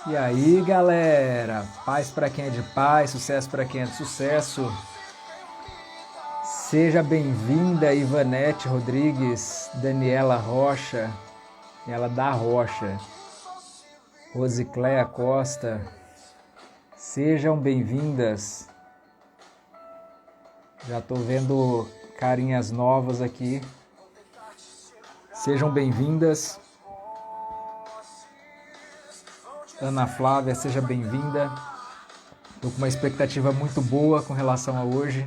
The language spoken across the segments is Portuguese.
E aí, galera? Paz para quem é de paz, sucesso para quem é de sucesso. Seja bem-vinda, Ivanete Rodrigues, Daniela Rocha, ela da Rocha, Rosicléia Costa. Sejam bem-vindas. Já estou vendo carinhas novas aqui. Sejam bem-vindas. Ana Flávia, seja bem-vinda. Estou com uma expectativa muito boa com relação a hoje.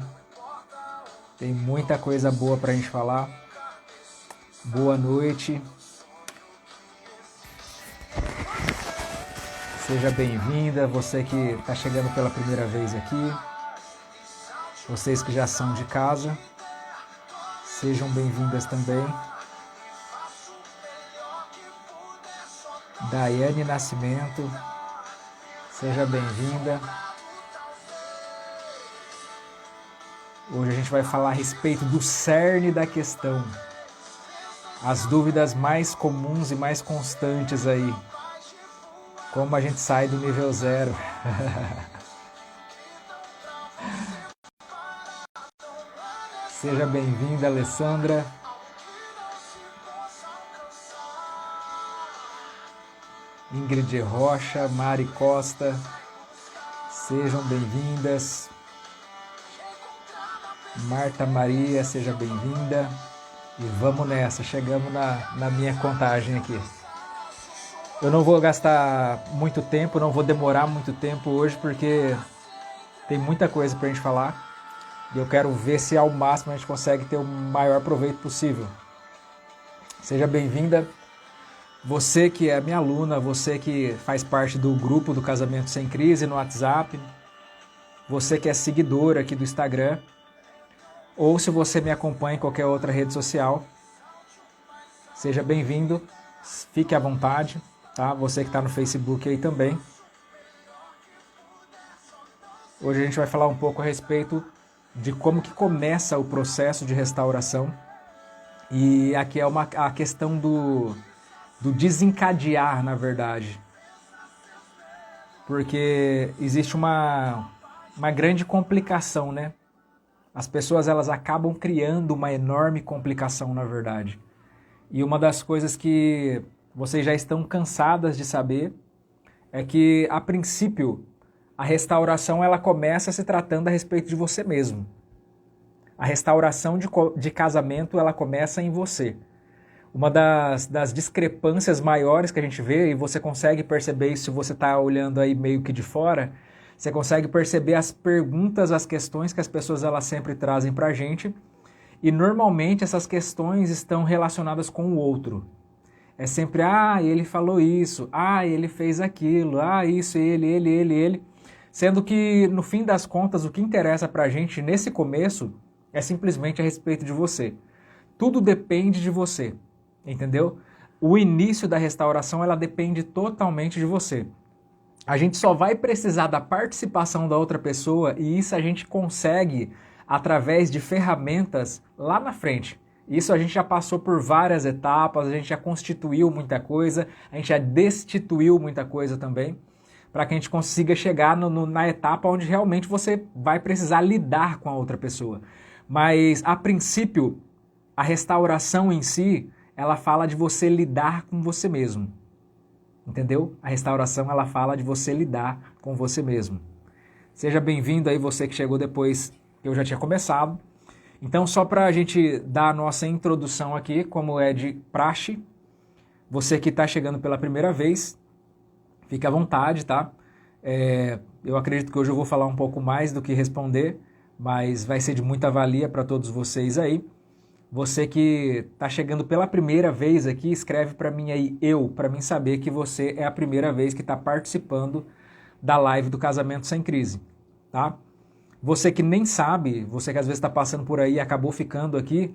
Tem muita coisa boa para a gente falar. Boa noite. Seja bem-vinda, você que está chegando pela primeira vez aqui. Vocês que já são de casa, sejam bem-vindas também. Daiane Nascimento, seja bem-vinda. Hoje a gente vai falar a respeito do cerne da questão. As dúvidas mais comuns e mais constantes aí. Como a gente sai do nível zero. Seja bem-vinda, Alessandra. Ingrid Rocha, Mari Costa, sejam bem-vindas. Marta Maria, seja bem-vinda. E vamos nessa, chegamos na minha contagem aqui. Eu não vou gastar muito tempo, não vou demorar muito tempo hoje, porque tem muita coisa pra gente falar. E eu quero ver se ao máximo a gente consegue ter o maior proveito possível. Seja bem-vinda. Você que é minha aluna, você que faz parte do grupo do Casamento Sem Crise no WhatsApp, você que é seguidor aqui do Instagram, ou se você me acompanha em qualquer outra rede social, seja bem-vindo, fique à vontade, tá? Você que está no Facebook aí também. Hoje a gente vai falar um pouco a respeito de como que começa o processo de restauração, e aqui é a questão do desencadear, na verdade. Porque existe uma grande complicação, né? As pessoas elas acabam criando uma enorme complicação, na verdade. E uma das coisas que vocês já estão cansadas de saber é que, a princípio, a restauração ela começa se tratando a respeito de você mesmo. A restauração de casamento ela começa em você. Uma das discrepâncias maiores que a gente vê, e você consegue perceber isso se você está olhando aí meio que de fora, você consegue perceber as perguntas, as questões que as pessoas elas sempre trazem para a gente, e normalmente essas questões estão relacionadas com o outro. É sempre, ele falou isso, ele fez aquilo, isso, ele. Sendo que, no fim das contas, o que interessa para a gente nesse começo é simplesmente a respeito de você. Tudo depende de você. Entendeu? O início da restauração ela depende totalmente de você. A gente só vai precisar da participação da outra pessoa e isso a gente consegue através de ferramentas lá na frente. Isso a gente já passou por várias etapas, a gente já constituiu muita coisa, a gente já destituiu muita coisa também, para que a gente consiga chegar na etapa onde realmente você vai precisar lidar com a outra pessoa. Mas, a princípio, a restauração em si ela fala de você lidar com você mesmo. Entendeu? A restauração, ela fala de você lidar com você mesmo. Seja bem-vindo aí você que chegou depois que eu já tinha começado. Então, só para a gente dar a nossa introdução aqui, como é de praxe, você que está chegando pela primeira vez, fique à vontade, tá? Eu acredito que hoje eu vou falar um pouco mais do que responder, mas vai ser de muita valia para todos vocês aí. Você que está chegando pela primeira vez aqui, escreve para mim aí, para mim saber que você é a primeira vez que está participando da live do Casamento Sem Crise, tá? Você que nem sabe, você que às vezes está passando por aí e acabou ficando aqui,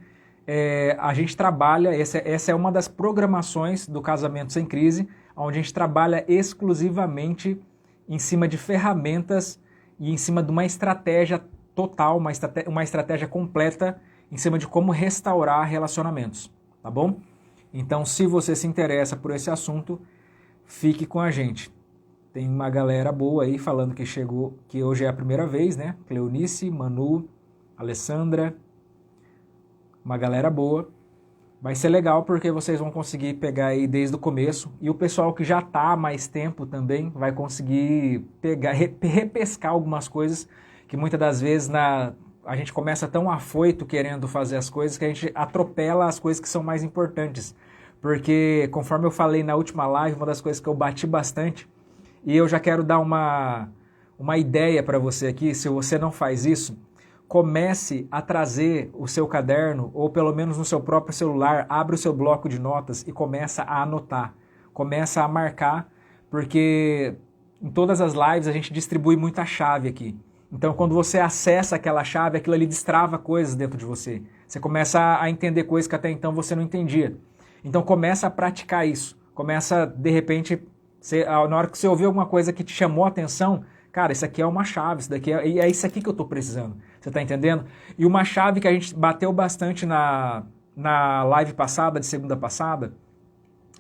a gente trabalha, essa é uma das programações do Casamento Sem Crise, onde a gente trabalha exclusivamente em cima de ferramentas e em cima de uma estratégia total, uma estratégia completa em cima de como restaurar relacionamentos, tá bom? Então, se você se interessa por esse assunto, fique com a gente. Tem uma galera boa aí falando que chegou, que hoje é a primeira vez, né? Cleonice, Manu, Alessandra, uma galera boa. Vai ser legal porque vocês vão conseguir pegar aí desde o começo. E o pessoal que já tá há mais tempo também vai conseguir pegar, repescar algumas coisas que muitas das vezes a gente começa tão afoito querendo fazer as coisas que a gente atropela as coisas que são mais importantes. Porque, conforme eu falei na última live, uma das coisas que eu bati bastante, e eu já quero dar uma ideia para você aqui, se você não faz isso, comece a trazer o seu caderno, ou pelo menos no seu próprio celular, abre o seu bloco de notas e começa a anotar, começa a marcar, porque em todas as lives a gente distribui muita chave aqui. Então quando você acessa aquela chave, aquilo ali destrava coisas dentro de você. Você começa a entender coisas que até então você não entendia. Então começa a praticar isso, começa de repente... na hora que você ouvir alguma coisa que te chamou a atenção, cara, isso aqui é uma chave, isso daqui é isso aqui que eu estou precisando. Você está entendendo? E uma chave que a gente bateu bastante na live passada, de segunda passada,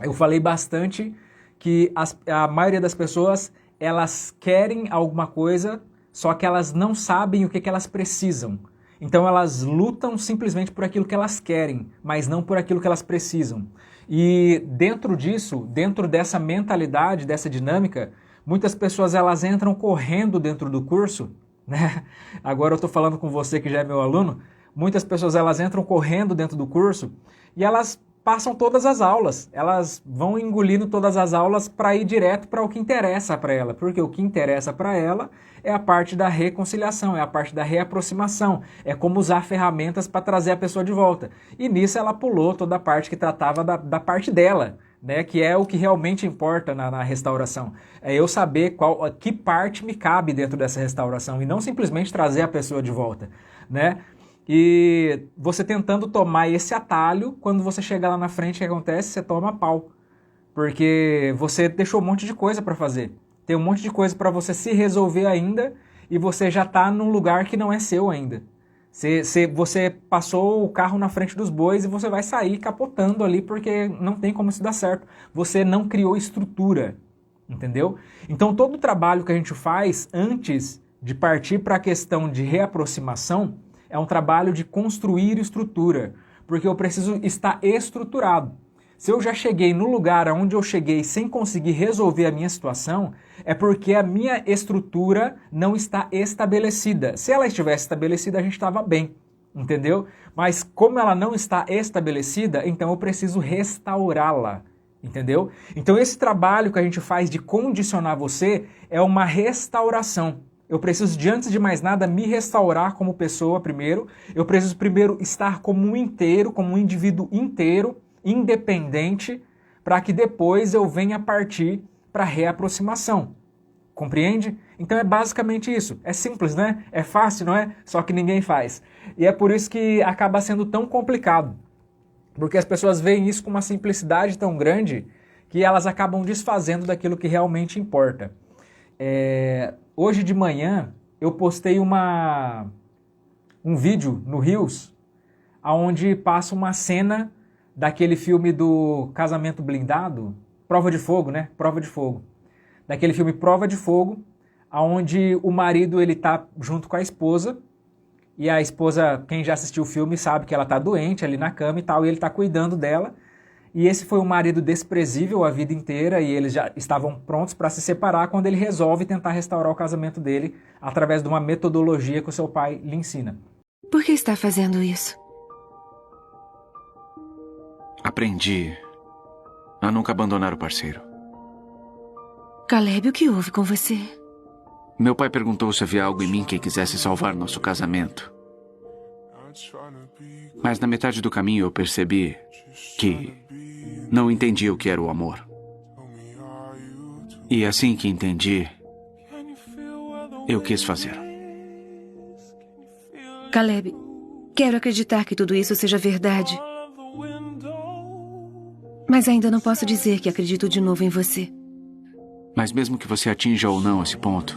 eu falei bastante que a maioria das pessoas, elas querem alguma coisa, só que elas não sabem o que elas precisam. Então elas lutam simplesmente por aquilo que elas querem, mas não por aquilo que elas precisam. E dentro disso, dentro dessa mentalidade, dessa dinâmica, muitas pessoas elas entram correndo dentro do curso, né? Agora eu estou falando com você que já é meu aluno, muitas pessoas elas entram correndo dentro do curso e elas passam todas as aulas, elas vão engolindo todas as aulas para ir direto para o que interessa para ela, porque o que interessa para ela é a parte da reconciliação, é a parte da reaproximação, é como usar ferramentas para trazer a pessoa de volta. E nisso ela pulou toda a parte que tratava da parte dela, né, que é o que realmente importa na restauração. É eu saber que parte me cabe dentro dessa restauração e não simplesmente trazer a pessoa de volta, né? E você tentando tomar esse atalho, quando você chega lá na frente, o que acontece? Você toma pau. Porque você deixou um monte de coisa para fazer. Tem um monte de coisa para você se resolver ainda e você já está num lugar que não é seu ainda. Você passou o carro na frente dos bois e você vai sair capotando ali porque não tem como isso dar certo. Você não criou estrutura, entendeu? Então todo o trabalho que a gente faz antes de partir para a questão de reaproximação é um trabalho de construir estrutura, porque eu preciso estar estruturado. Se eu já cheguei no lugar onde eu cheguei sem conseguir resolver a minha situação, é porque a minha estrutura não está estabelecida. Se ela estivesse estabelecida, a gente estava bem, entendeu? Mas como ela não está estabelecida, então eu preciso restaurá-la, entendeu? Então esse trabalho que a gente faz de condicionar você é uma restauração. Eu preciso, de antes de mais nada, me restaurar como pessoa primeiro. Eu preciso primeiro estar como um inteiro, como um indivíduo inteiro, independente, para que depois eu venha partir para a reaproximação. Compreende? Então é basicamente isso. É simples, né? É fácil, não é? Só que ninguém faz. E é por isso que acaba sendo tão complicado. Porque as pessoas veem isso com uma simplicidade tão grande que elas acabam desfazendo daquilo que realmente importa. Hoje de manhã eu postei um vídeo no Reels onde passa uma cena daquele filme do Casamento Blindado, Prova de Fogo, né? Prova de Fogo. Daquele filme Prova de Fogo, onde o marido ele tá junto com a esposa, e a esposa, quem já assistiu o filme sabe que ela tá doente ali na cama e tal, e ele tá cuidando dela. E esse foi um marido desprezível a vida inteira, e eles já estavam prontos para se separar quando ele resolve tentar restaurar o casamento dele através de uma metodologia que o seu pai lhe ensina. Por que está fazendo isso? Aprendi a nunca abandonar o parceiro. Caleb, o que houve com você? Meu pai perguntou se havia algo em mim que quisesse salvar nosso casamento. Mas na metade do caminho eu percebi que não entendia o que era o amor. E assim que entendi, eu quis fazer. Caleb, quero acreditar que tudo isso seja verdade. Mas ainda não posso dizer que acredito de novo em você. Mas mesmo que você atinja ou não esse ponto,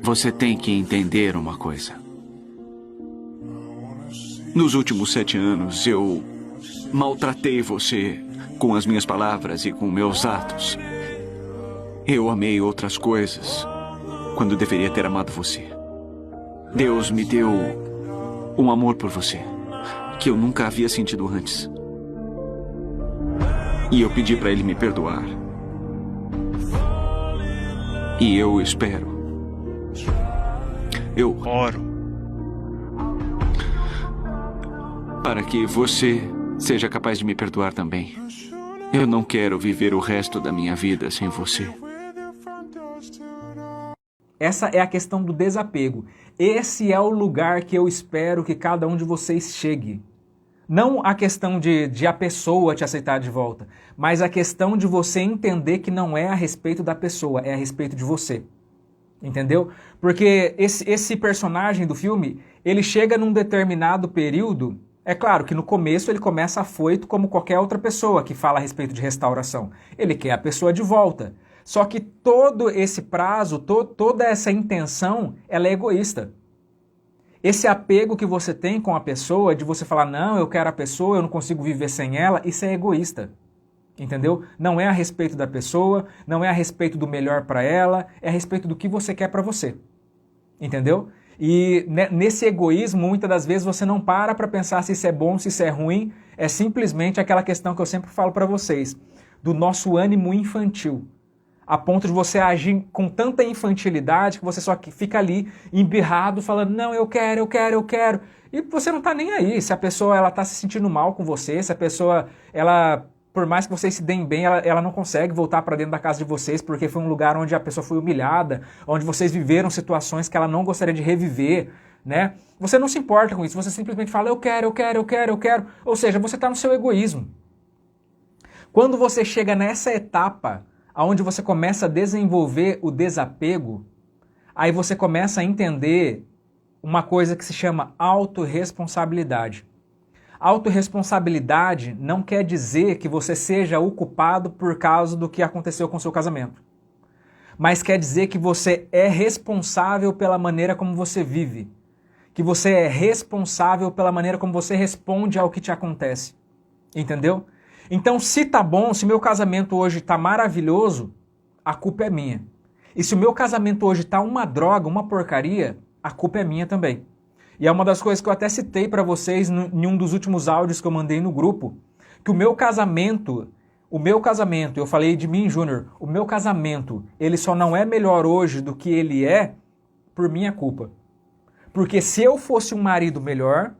você tem que entender uma coisa. Nos últimos 7 anos, eu maltratei você com as minhas palavras e com meus atos. Eu amei outras coisas quando deveria ter amado você. Deus me deu um amor por você que eu nunca havia sentido antes. E eu pedi para Ele me perdoar. E eu espero. Eu oro para que você seja capaz de me perdoar também. Eu não quero viver o resto da minha vida sem você. Essa é a questão do desapego. Esse é o lugar que eu espero que cada um de vocês chegue. Não a questão de a pessoa te aceitar de volta, mas a questão de você entender que não é a respeito da pessoa, é a respeito de você. Entendeu? Porque esse personagem do filme, ele chega num determinado período. É claro que no começo ele começa afoito como qualquer outra pessoa que fala a respeito de restauração. Ele quer a pessoa de volta. Só que todo esse prazo, toda essa intenção, ela é egoísta. Esse apego que você tem com a pessoa, de você falar, não, eu quero a pessoa, eu não consigo viver sem ela, isso é egoísta. Entendeu? Não é a respeito da pessoa, não é a respeito do melhor para ela, é a respeito do que você quer para você. Entendeu? E nesse egoísmo, muitas das vezes você não para pensar se isso é bom, se isso é ruim, é simplesmente aquela questão que eu sempre falo para vocês, do nosso ânimo infantil, a ponto de você agir com tanta infantilidade que você só fica ali embirrado, falando, não, eu quero, e você não está nem aí, se a pessoa ela está se sentindo mal com você, se a pessoa, ela, por mais que vocês se deem bem, ela não consegue voltar para dentro da casa de vocês, porque foi um lugar onde a pessoa foi humilhada, onde vocês viveram situações que ela não gostaria de reviver, né? Você não se importa com isso, você simplesmente fala, eu quero, ou seja, você está no seu egoísmo. Quando você chega nessa etapa, onde você começa a desenvolver o desapego, aí você começa a entender uma coisa que se chama autorresponsabilidade. Autorresponsabilidade não quer dizer que você seja o culpado por causa do que aconteceu com o seu casamento. Mas quer dizer que você é responsável pela maneira como você vive. Que você é responsável pela maneira como você responde ao que te acontece. Entendeu? Então, se tá bom, se meu casamento hoje tá maravilhoso, a culpa é minha. E se o meu casamento hoje tá uma droga, uma porcaria, a culpa é minha também. E é uma das coisas que eu até citei para vocês em um dos últimos áudios que eu mandei no grupo, que o meu casamento, eu falei de mim, Júnior, o meu casamento, ele só não é melhor hoje do que ele é por minha culpa. Porque se eu fosse um marido melhor,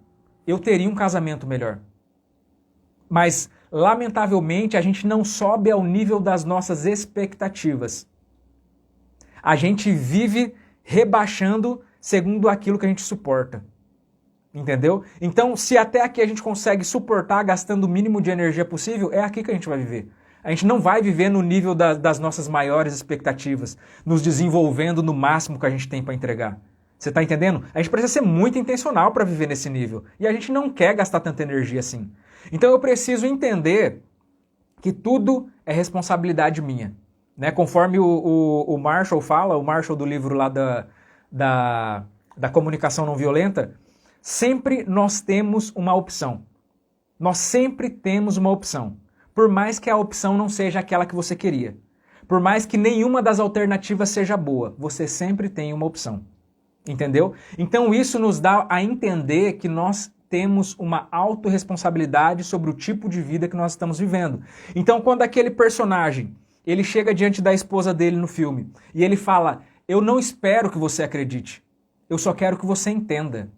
eu teria um casamento melhor. Mas, lamentavelmente, a gente não sobe ao nível das nossas expectativas. A gente vive rebaixando segundo aquilo que a gente suporta. Entendeu? Então, se até aqui a gente consegue suportar gastando o mínimo de energia possível, é aqui que a gente vai viver. A gente não vai viver no nível das nossas maiores expectativas, nos desenvolvendo no máximo que a gente tem para entregar. Você está entendendo? A gente precisa ser muito intencional para viver nesse nível. E a gente não quer gastar tanta energia assim. Então eu preciso entender que tudo é responsabilidade minha. Né? Conforme o Marshall fala, o Marshall do livro lá da comunicação não violenta, sempre nós temos uma opção. Nós sempre temos uma opção. Por mais que a opção não seja aquela que você queria. Por mais que nenhuma das alternativas seja boa, você sempre tem uma opção. Entendeu? Então isso nos dá a entender que nós temos uma autorresponsabilidade sobre o tipo de vida que nós estamos vivendo. Então quando aquele personagem, ele chega diante da esposa dele no filme, e ele fala, eu não espero que você acredite, eu só quero que você entenda.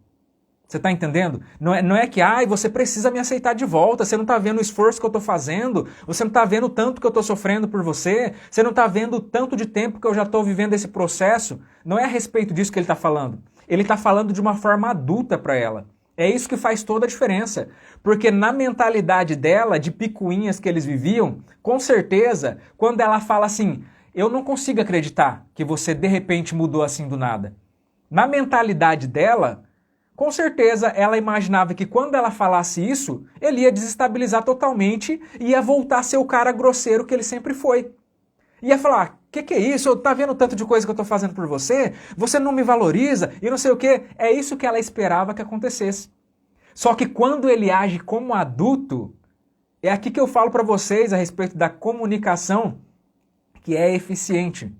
Você está entendendo? Não é que, você precisa me aceitar de volta, você não está vendo o esforço que eu estou fazendo, você não está vendo o tanto que eu estou sofrendo por você, você não está vendo o tanto de tempo que eu já estou vivendo esse processo. Não é a respeito disso que ele está falando. Ele está falando de uma forma adulta para ela. É isso que faz toda a diferença. Porque na mentalidade dela, de picuinhas que eles viviam, com certeza, quando ela fala assim, eu não consigo acreditar que você de repente mudou assim do nada. Na mentalidade dela, com certeza ela imaginava que quando ela falasse isso, ele ia desestabilizar totalmente e ia voltar a ser o cara grosseiro que ele sempre foi. Ia falar, que é isso? Eu tá vendo tanto de coisa que eu tô fazendo por você? Você não me valoriza e não sei o quê. É isso que ela esperava que acontecesse. Só que quando ele age como adulto, é aqui que eu falo para vocês a respeito da comunicação que é eficiente.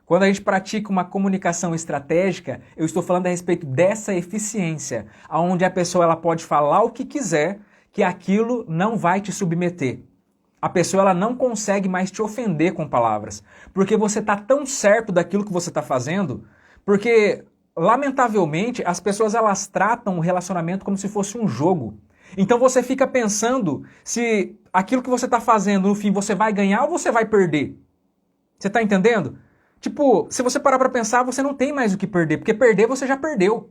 Quando a gente pratica uma comunicação estratégica, eu estou falando a respeito dessa eficiência, onde a pessoa ela pode falar o que quiser, que aquilo não vai te submeter. A pessoa ela não consegue mais te ofender com palavras, porque você está tão certo daquilo que você está fazendo, porque, lamentavelmente, as pessoas elas tratam o relacionamento como se fosse um jogo. Então você fica pensando se aquilo que você está fazendo, no fim, você vai ganhar ou você vai perder. Você está entendendo? Tipo, se você parar para pensar, você não tem mais o que perder, porque perder você já perdeu.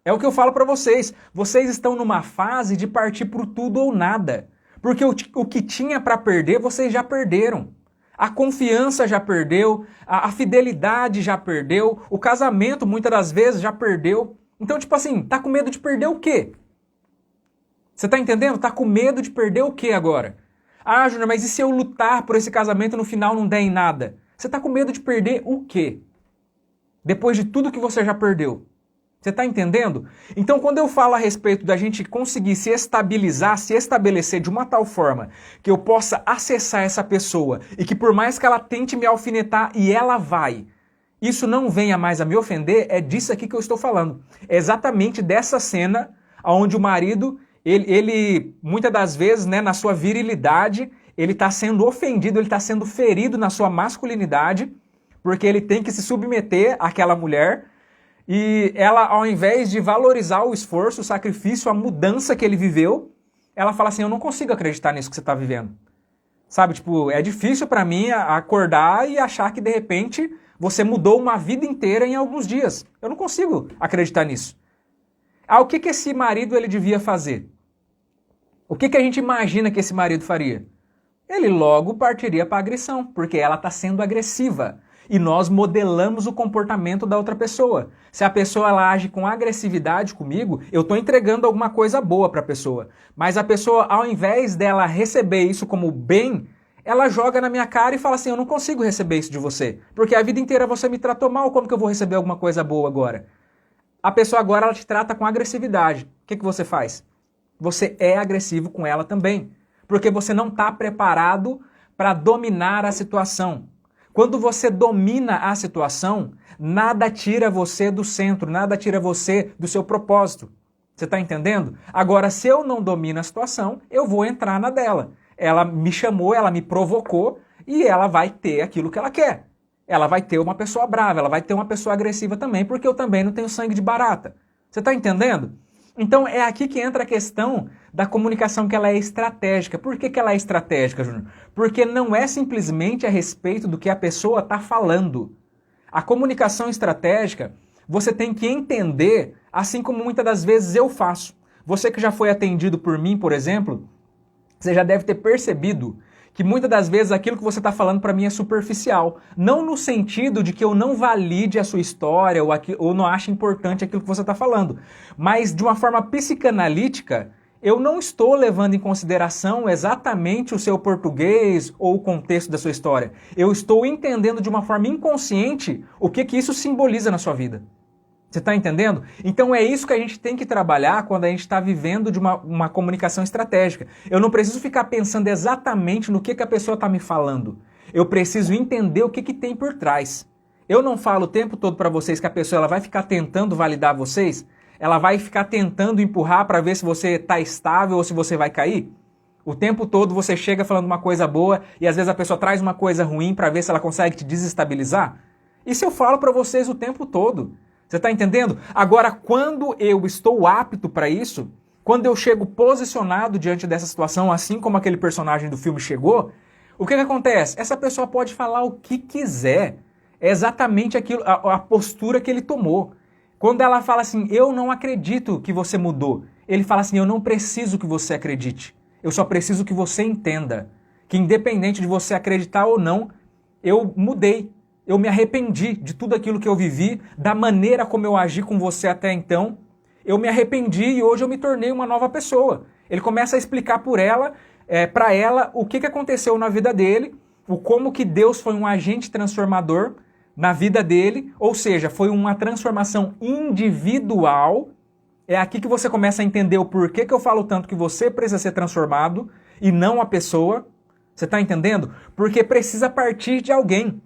É o que eu falo para vocês. Vocês estão numa fase de partir pro tudo ou nada. Porque o que tinha para perder, vocês já perderam. A confiança já perdeu, a fidelidade já perdeu, o casamento muitas das vezes já perdeu. Então, tipo assim, tá com medo de perder o quê? Você tá entendendo? Tá com medo de perder o quê agora? Ah, Júnior, mas e se eu lutar por esse casamento e no final não der em nada? Você tá com medo de perder o quê? Depois de tudo que você já perdeu. Você está entendendo? Então, quando eu falo a respeito da gente conseguir se estabilizar, se estabelecer de uma tal forma que eu possa acessar essa pessoa e que por mais que ela tente me alfinetar e ela vai, isso não venha mais a me ofender, é disso aqui que eu estou falando. É exatamente dessa cena onde o marido, ele muitas das vezes, né, na sua virilidade, ele está sendo ofendido, ele está sendo ferido na sua masculinidade, porque ele tem que se submeter àquela mulher. E ela, ao invés de valorizar o esforço, o sacrifício, a mudança que ele viveu, ela fala assim, eu não consigo acreditar nisso que você está vivendo. Sabe, tipo, é difícil para mim acordar e achar que de repente você mudou uma vida inteira em alguns dias. Eu não consigo acreditar nisso. Ah, o que esse marido ele devia fazer? O que a gente imagina que esse marido faria? Ele logo partiria para a agressão, porque ela está sendo agressiva. E nós modelamos o comportamento da outra pessoa. Se a pessoa ela age com agressividade comigo, eu estou entregando alguma coisa boa para a pessoa. Mas a pessoa, ao invés dela receber isso como bem, ela joga na minha cara e fala assim, eu não consigo receber isso de você. Porque a vida inteira você me tratou mal, como que eu vou receber alguma coisa boa agora? A pessoa agora ela te trata com agressividade. O que você faz? Você é agressivo com ela também. Porque você não está preparado para dominar a situação. Quando você domina a situação, nada tira você do centro, nada tira você do seu propósito. Você está entendendo? Agora, se eu não domino a situação, eu vou entrar na dela. Ela me chamou, ela me provocou e ela vai ter aquilo que ela quer. Ela vai ter uma pessoa brava, ela vai ter uma pessoa agressiva também, porque eu também não tenho sangue de barata. Você está entendendo? Então é aqui que entra a questão da comunicação que ela é estratégica. Por que ela é estratégica, Júnior? Porque não é simplesmente a respeito do que a pessoa está falando. A comunicação estratégica, você tem que entender, assim como muitas das vezes eu faço. Você que já foi atendido por mim, por exemplo, você já deve ter percebido que muitas das vezes aquilo que você está falando para mim é superficial. Não no sentido de que eu não valide a sua história ou não ache importante aquilo que você está falando, mas de uma forma psicanalítica, eu não estou levando em consideração exatamente o seu português ou o contexto da sua história. Eu estou entendendo de uma forma inconsciente o que isso simboliza na sua vida. Você está entendendo? Então é isso que a gente tem que trabalhar quando a gente está vivendo de uma comunicação estratégica. Eu não preciso ficar pensando exatamente no que a pessoa está me falando. Eu preciso entender o que tem por trás. Eu não falo o tempo todo para vocês que a pessoa ela vai ficar tentando validar vocês, ela vai ficar tentando empurrar para ver se você está estável ou se você vai cair. O tempo todo você chega falando uma coisa boa e às vezes a pessoa traz uma coisa ruim para ver se ela consegue te desestabilizar. Isso eu falo para vocês o tempo todo. Você está entendendo? Agora, quando eu estou apto para isso, quando eu chego posicionado diante dessa situação, assim como aquele personagem do filme chegou, o que acontece? Essa pessoa pode falar o que quiser. É exatamente aquilo, a postura que ele tomou. Quando ela fala assim, eu não acredito que você mudou, ele fala assim, eu não preciso que você acredite. Eu só preciso que você entenda que independente de você acreditar ou não, eu mudei. Eu me arrependi de tudo aquilo que eu vivi, da maneira como eu agi com você até então. Eu me arrependi e hoje eu me tornei uma nova pessoa. Ele começa a explicar para ela o que aconteceu na vida dele, o como que Deus foi um agente transformador na vida dele, ou seja, foi uma transformação individual. É aqui que você começa a entender o porquê que eu falo tanto que você precisa ser transformado e não a pessoa. Você está entendendo? Porque precisa partir de alguém.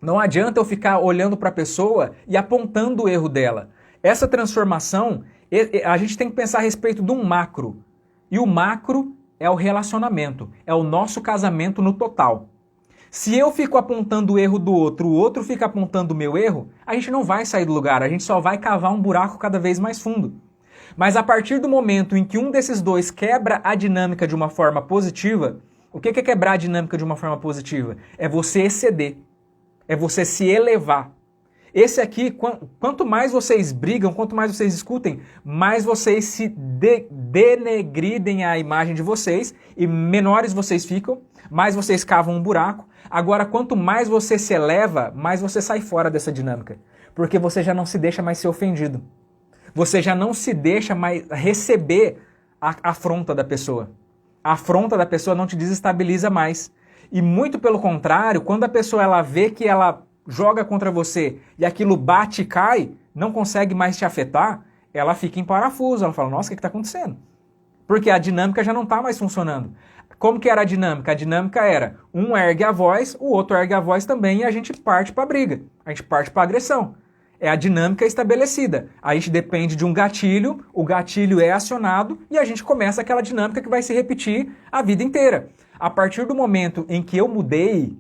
Não adianta eu ficar olhando para a pessoa e apontando o erro dela. Essa transformação, a gente tem que pensar a respeito de um macro. E o macro é o relacionamento, é o nosso casamento no total. Se eu fico apontando o erro do outro, o outro fica apontando o meu erro, a gente não vai sair do lugar, a gente só vai cavar um buraco cada vez mais fundo. Mas a partir do momento em que um desses dois quebra a dinâmica de uma forma positiva, o que é quebrar a dinâmica de uma forma positiva? É você exceder, é você se elevar. Esse aqui, quanto mais vocês brigam, quanto mais vocês discutem, mais vocês se denegridem a imagem de vocês e menores vocês ficam, mais vocês cavam um buraco. Agora, quanto mais você se eleva, mais você sai fora dessa dinâmica, porque você já não se deixa mais ser ofendido. Você já não se deixa mais receber a afronta da pessoa. A afronta da pessoa não te desestabiliza mais. E muito pelo contrário, quando a pessoa ela vê que ela joga contra você e aquilo bate e cai, não consegue mais te afetar, ela fica em parafuso, ela fala, nossa, o que está acontecendo? Porque a dinâmica já não está mais funcionando. Como que era a dinâmica? A dinâmica era, um ergue a voz, o outro ergue a voz também e a gente parte para a briga, a gente parte para a agressão. É a dinâmica estabelecida. A gente depende de um gatilho, o gatilho é acionado e a gente começa aquela dinâmica que vai se repetir a vida inteira. A partir do momento em que eu mudei,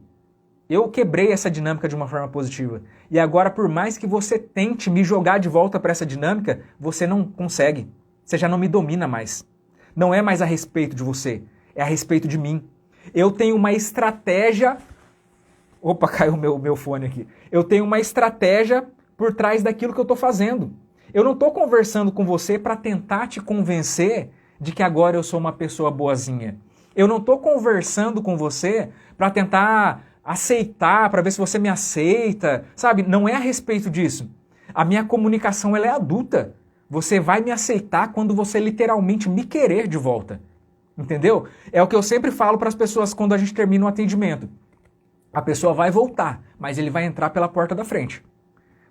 eu quebrei essa dinâmica de uma forma positiva. E agora, por mais que você tente me jogar de volta para essa dinâmica, você não consegue. Você já não me domina mais. Não é mais a respeito de você, é a respeito de mim. Eu tenho uma estratégia... Opa, caiu o meu fone aqui. Eu tenho uma estratégia por trás daquilo que eu estou fazendo. Eu não estou conversando com você para tentar te convencer de que agora eu sou uma pessoa boazinha. Eu não estou conversando com você para tentar aceitar, para ver se você me aceita, sabe? Não é a respeito disso. A minha comunicação ela é adulta. Você vai me aceitar quando você literalmente me querer de volta. Entendeu? É o que eu sempre falo para as pessoas quando a gente termina um atendimento. A pessoa vai voltar, mas ele vai entrar pela porta da frente.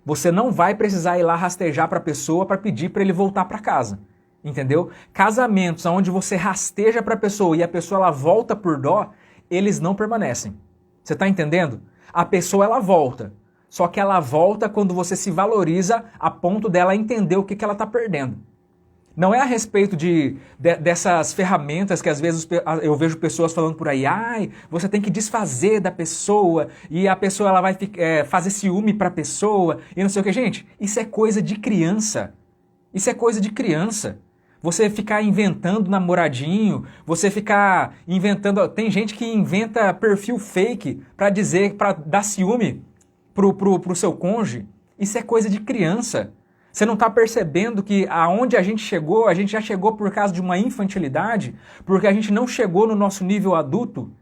Você não vai precisar ir lá rastejar para a pessoa para pedir para ele voltar para casa. Entendeu? Casamentos onde você rasteja para a pessoa e a pessoa ela volta por dó, eles não permanecem. Você está entendendo? A pessoa ela volta. Só que ela volta quando você se valoriza a ponto dela entender o que ela está perdendo. Não é a respeito dessas ferramentas que às vezes eu vejo pessoas falando por aí, ai, você tem que desfazer da pessoa e a pessoa ela vai fazer ciúme para a pessoa e não sei o que. Gente, isso é coisa de criança. Isso é coisa de criança. Você ficar inventando namoradinho, você ficar inventando... Tem gente que inventa perfil fake para dar ciúme pro seu cônjuge. Isso é coisa de criança. Você não está percebendo que aonde a gente já chegou por causa de uma infantilidade, porque a gente não chegou no nosso nível adulto.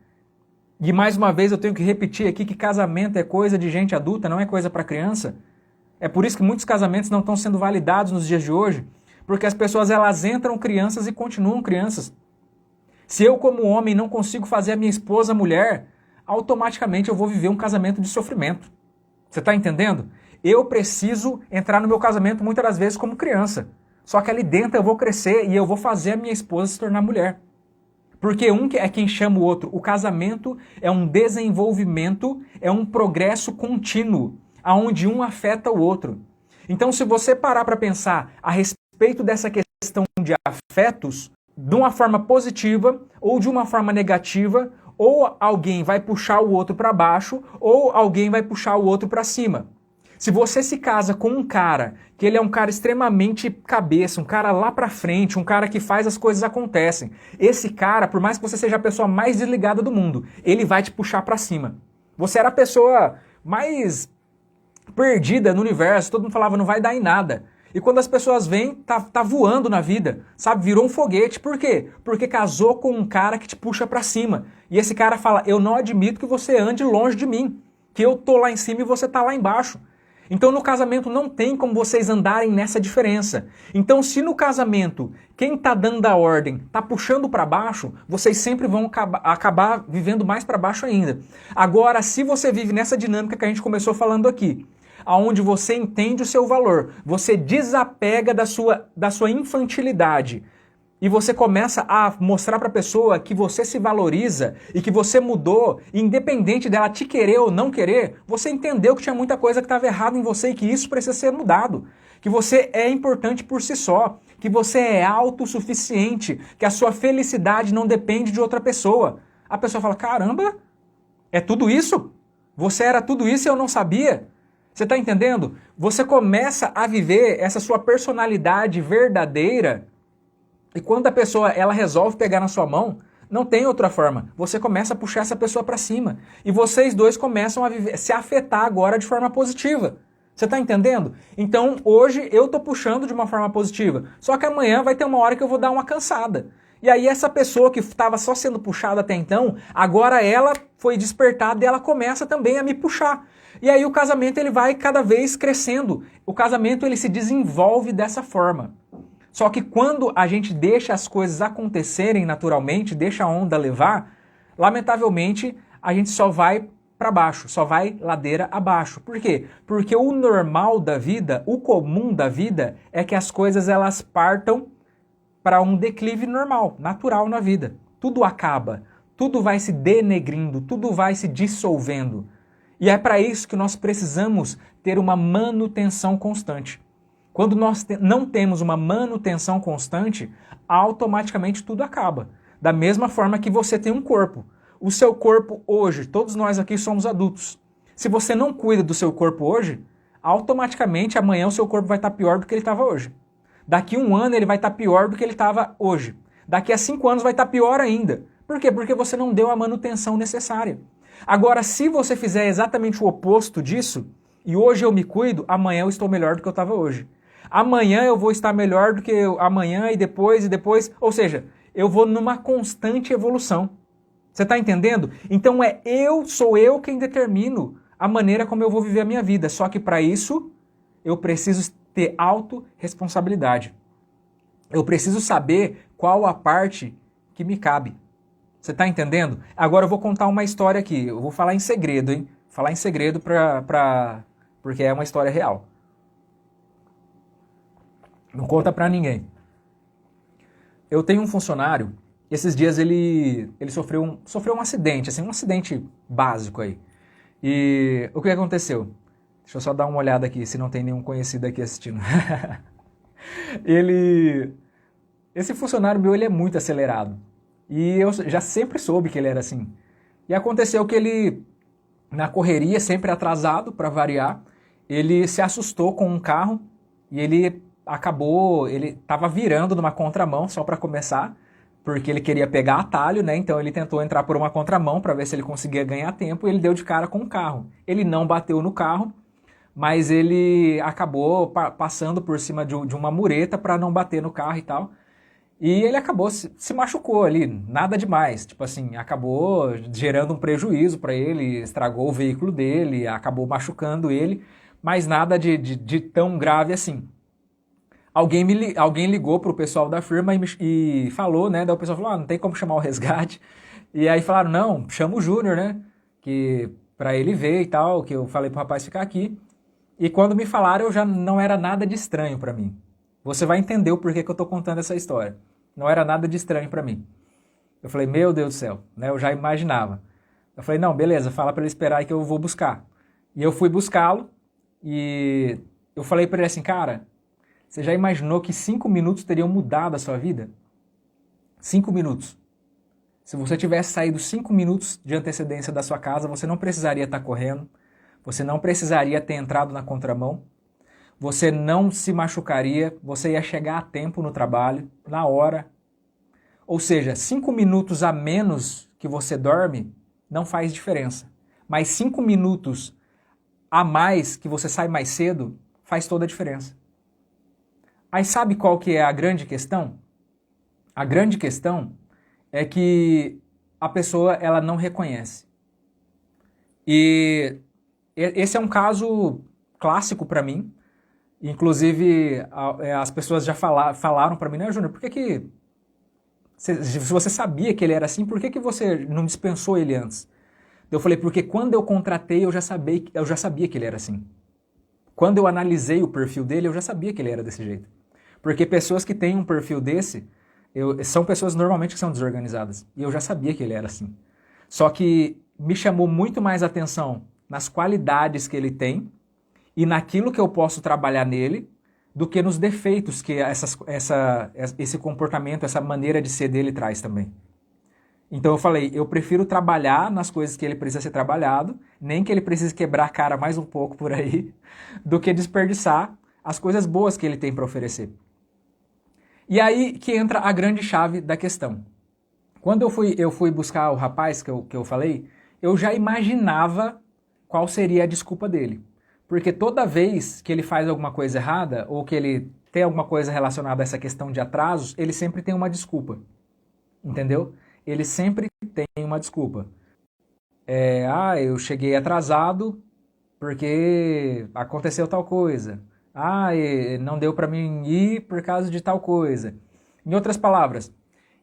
E mais uma vez eu tenho que repetir aqui que casamento é coisa de gente adulta, não é coisa para criança. É por isso que muitos casamentos não estão sendo validados nos dias de hoje, porque as pessoas elas entram crianças e continuam crianças. Se eu como homem não consigo fazer a minha esposa mulher, automaticamente eu vou viver um casamento de sofrimento. Você está entendendo? Eu preciso entrar no meu casamento muitas das vezes como criança. Só que ali dentro eu vou crescer e eu vou fazer a minha esposa se tornar mulher. Porque um é quem chama o outro. O casamento é um desenvolvimento, é um progresso contínuo, onde um afeta o outro. Então se você parar para pensar a respeito dessa questão de afetos, de uma forma positiva ou de uma forma negativa, ou alguém vai puxar o outro para baixo, ou alguém vai puxar o outro para cima. Se você se casa com um cara, que ele é um cara extremamente cabeça, um cara lá pra frente, um cara que faz as coisas acontecerem, esse cara, por mais que você seja a pessoa mais desligada do mundo, ele vai te puxar pra cima. Você era a pessoa mais perdida no universo, todo mundo falava, não vai dar em nada. E quando as pessoas vêm, tá voando na vida, sabe? Virou um foguete. Por quê? Porque casou com um cara que te puxa pra cima. E esse cara fala, eu não admito que você ande longe de mim, que eu tô lá em cima e você tá lá embaixo. Então no casamento não tem como vocês andarem nessa diferença. Então se no casamento quem está dando a ordem está puxando para baixo, vocês sempre vão acabar vivendo mais para baixo ainda. Agora, se você vive nessa dinâmica que a gente começou falando aqui, onde você entende o seu valor, você desapega da sua infantilidade, E você começa a mostrar para a pessoa que você se valoriza e que você mudou, independente dela te querer ou não querer, você entendeu que tinha muita coisa que estava errada em você e que isso precisa ser mudado. Que você é importante por si só, que você é autossuficiente, que a sua felicidade não depende de outra pessoa. A pessoa fala, caramba, é tudo isso? Você era tudo isso e eu não sabia? Você está entendendo? Você começa a viver essa sua personalidade verdadeira. E quando a pessoa ela resolve pegar na sua mão, não tem outra forma. Você começa a puxar essa pessoa para cima. E vocês dois começam a se afetar agora de forma positiva. Você está entendendo? Então hoje eu estou puxando de uma forma positiva. Só que amanhã vai ter uma hora que eu vou dar uma cansada. E aí essa pessoa que estava só sendo puxada até então, agora ela foi despertada e ela começa também a me puxar. E aí o casamento ele vai cada vez crescendo. O casamento ele se desenvolve dessa forma. Só que quando a gente deixa as coisas acontecerem naturalmente, deixa a onda levar, lamentavelmente a gente só vai para baixo, só vai ladeira abaixo. Por quê? Porque o normal da vida, o comum da vida, é que as coisas elas partam para um declive normal, natural na vida. Tudo acaba, tudo vai se denegrindo, tudo vai se dissolvendo. E é para isso que nós precisamos ter uma manutenção constante. Quando nós não temos uma manutenção constante, automaticamente tudo acaba. Da mesma forma que você tem um corpo. O seu corpo hoje, todos nós aqui somos adultos. Se você não cuida do seu corpo hoje, automaticamente amanhã o seu corpo vai estar pior do que ele estava hoje. Daqui a um ano ele vai estar pior do que ele estava hoje. Daqui a 5 anos vai estar pior ainda. Por quê? Porque você não deu a manutenção necessária. Agora, se você fizer exatamente o oposto disso, e hoje eu me cuido, amanhã eu estou melhor do que eu estava hoje. Amanhã eu vou estar melhor do que amanhã e depois, ou seja, eu vou numa constante evolução. Você está entendendo? Então sou eu quem determino a maneira como eu vou viver a minha vida. Só que para isso, eu preciso ter autorresponsabilidade. Eu preciso saber qual a parte que me cabe. Você está entendendo? Agora eu vou contar uma história aqui. Eu vou falar em segredo, hein? Falar em segredo porque é uma história real. Não conta pra ninguém. Eu tenho um funcionário, esses dias ele sofreu um acidente, assim, um acidente básico aí. E o que aconteceu? Deixa eu só dar uma olhada aqui, se não tem nenhum conhecido aqui assistindo. Esse funcionário meu, ele é muito acelerado. E eu já sempre soube que ele era assim. E aconteceu que ele, na correria, sempre atrasado, para variar, ele se assustou com um carro e ele estava virando numa contramão, só para começar, porque ele queria pegar atalho, né? Então ele tentou entrar por uma contramão para ver se ele conseguia ganhar tempo e ele deu de cara com o carro. Ele não bateu no carro, mas ele acabou passando por cima de uma mureta para não bater no carro e tal. E ele acabou, se machucou ali, nada demais. Tipo assim, acabou gerando um prejuízo para ele, estragou o veículo dele, acabou machucando ele, mas nada de tão grave assim. Alguém ligou pro pessoal da firma e falou, né? Daí o pessoal falou, não tem como chamar o resgate. E aí falaram, não, chama o Júnior, né? Que pra ele ver e tal, que eu falei pro rapaz ficar aqui. E quando me falaram, eu já não era nada de estranho pra mim. Você vai entender o porquê que eu tô contando essa história. Não era nada de estranho pra mim. Eu falei, meu Deus do céu, né? Eu já imaginava. Eu falei, não, beleza, fala pra ele esperar aí que eu vou buscar. E eu fui buscá-lo e eu falei pra ele assim, cara, você já imaginou que 5 minutos teriam mudado a sua vida? 5 minutos. Se você tivesse saído 5 minutos de antecedência da sua casa, você não precisaria estar correndo, você não precisaria ter entrado na contramão, você não se machucaria, você ia chegar a tempo no trabalho, na hora. Ou seja, 5 minutos a menos que você dorme não faz diferença. Mas 5 minutos a mais que você sai mais cedo faz toda a diferença. Aí sabe qual que é a grande questão? A grande questão é que a pessoa ela não reconhece. E esse é um caso clássico para mim. Inclusive, as pessoas já falaram para mim, né, Júnior, por que se você sabia que ele era assim, por que você não dispensou ele antes? Eu falei, porque quando eu contratei, eu já sabia que ele era assim. Quando eu analisei o perfil dele, eu já sabia que ele era desse jeito. Porque pessoas que têm um perfil desse, São pessoas normalmente que são desorganizadas. E eu já sabia que ele era assim. Só que me chamou muito mais atenção nas qualidades que ele tem e naquilo que eu posso trabalhar nele do que nos defeitos que esse comportamento, essa maneira de ser dele traz também. Então eu falei, eu prefiro trabalhar nas coisas que ele precisa ser trabalhado, nem que ele precise quebrar a cara mais um pouco por aí, do que desperdiçar as coisas boas que ele tem para oferecer. E aí que entra a grande chave da questão. Quando eu fui buscar o rapaz que eu falei, eu já imaginava qual seria a desculpa dele. Porque toda vez que ele faz alguma coisa errada, ou que ele tem alguma coisa relacionada a essa questão de atrasos, ele sempre tem uma desculpa. Entendeu? Ele sempre tem uma desculpa. Eu cheguei atrasado porque aconteceu tal coisa. Não deu para mim ir por causa de tal coisa. Em outras palavras,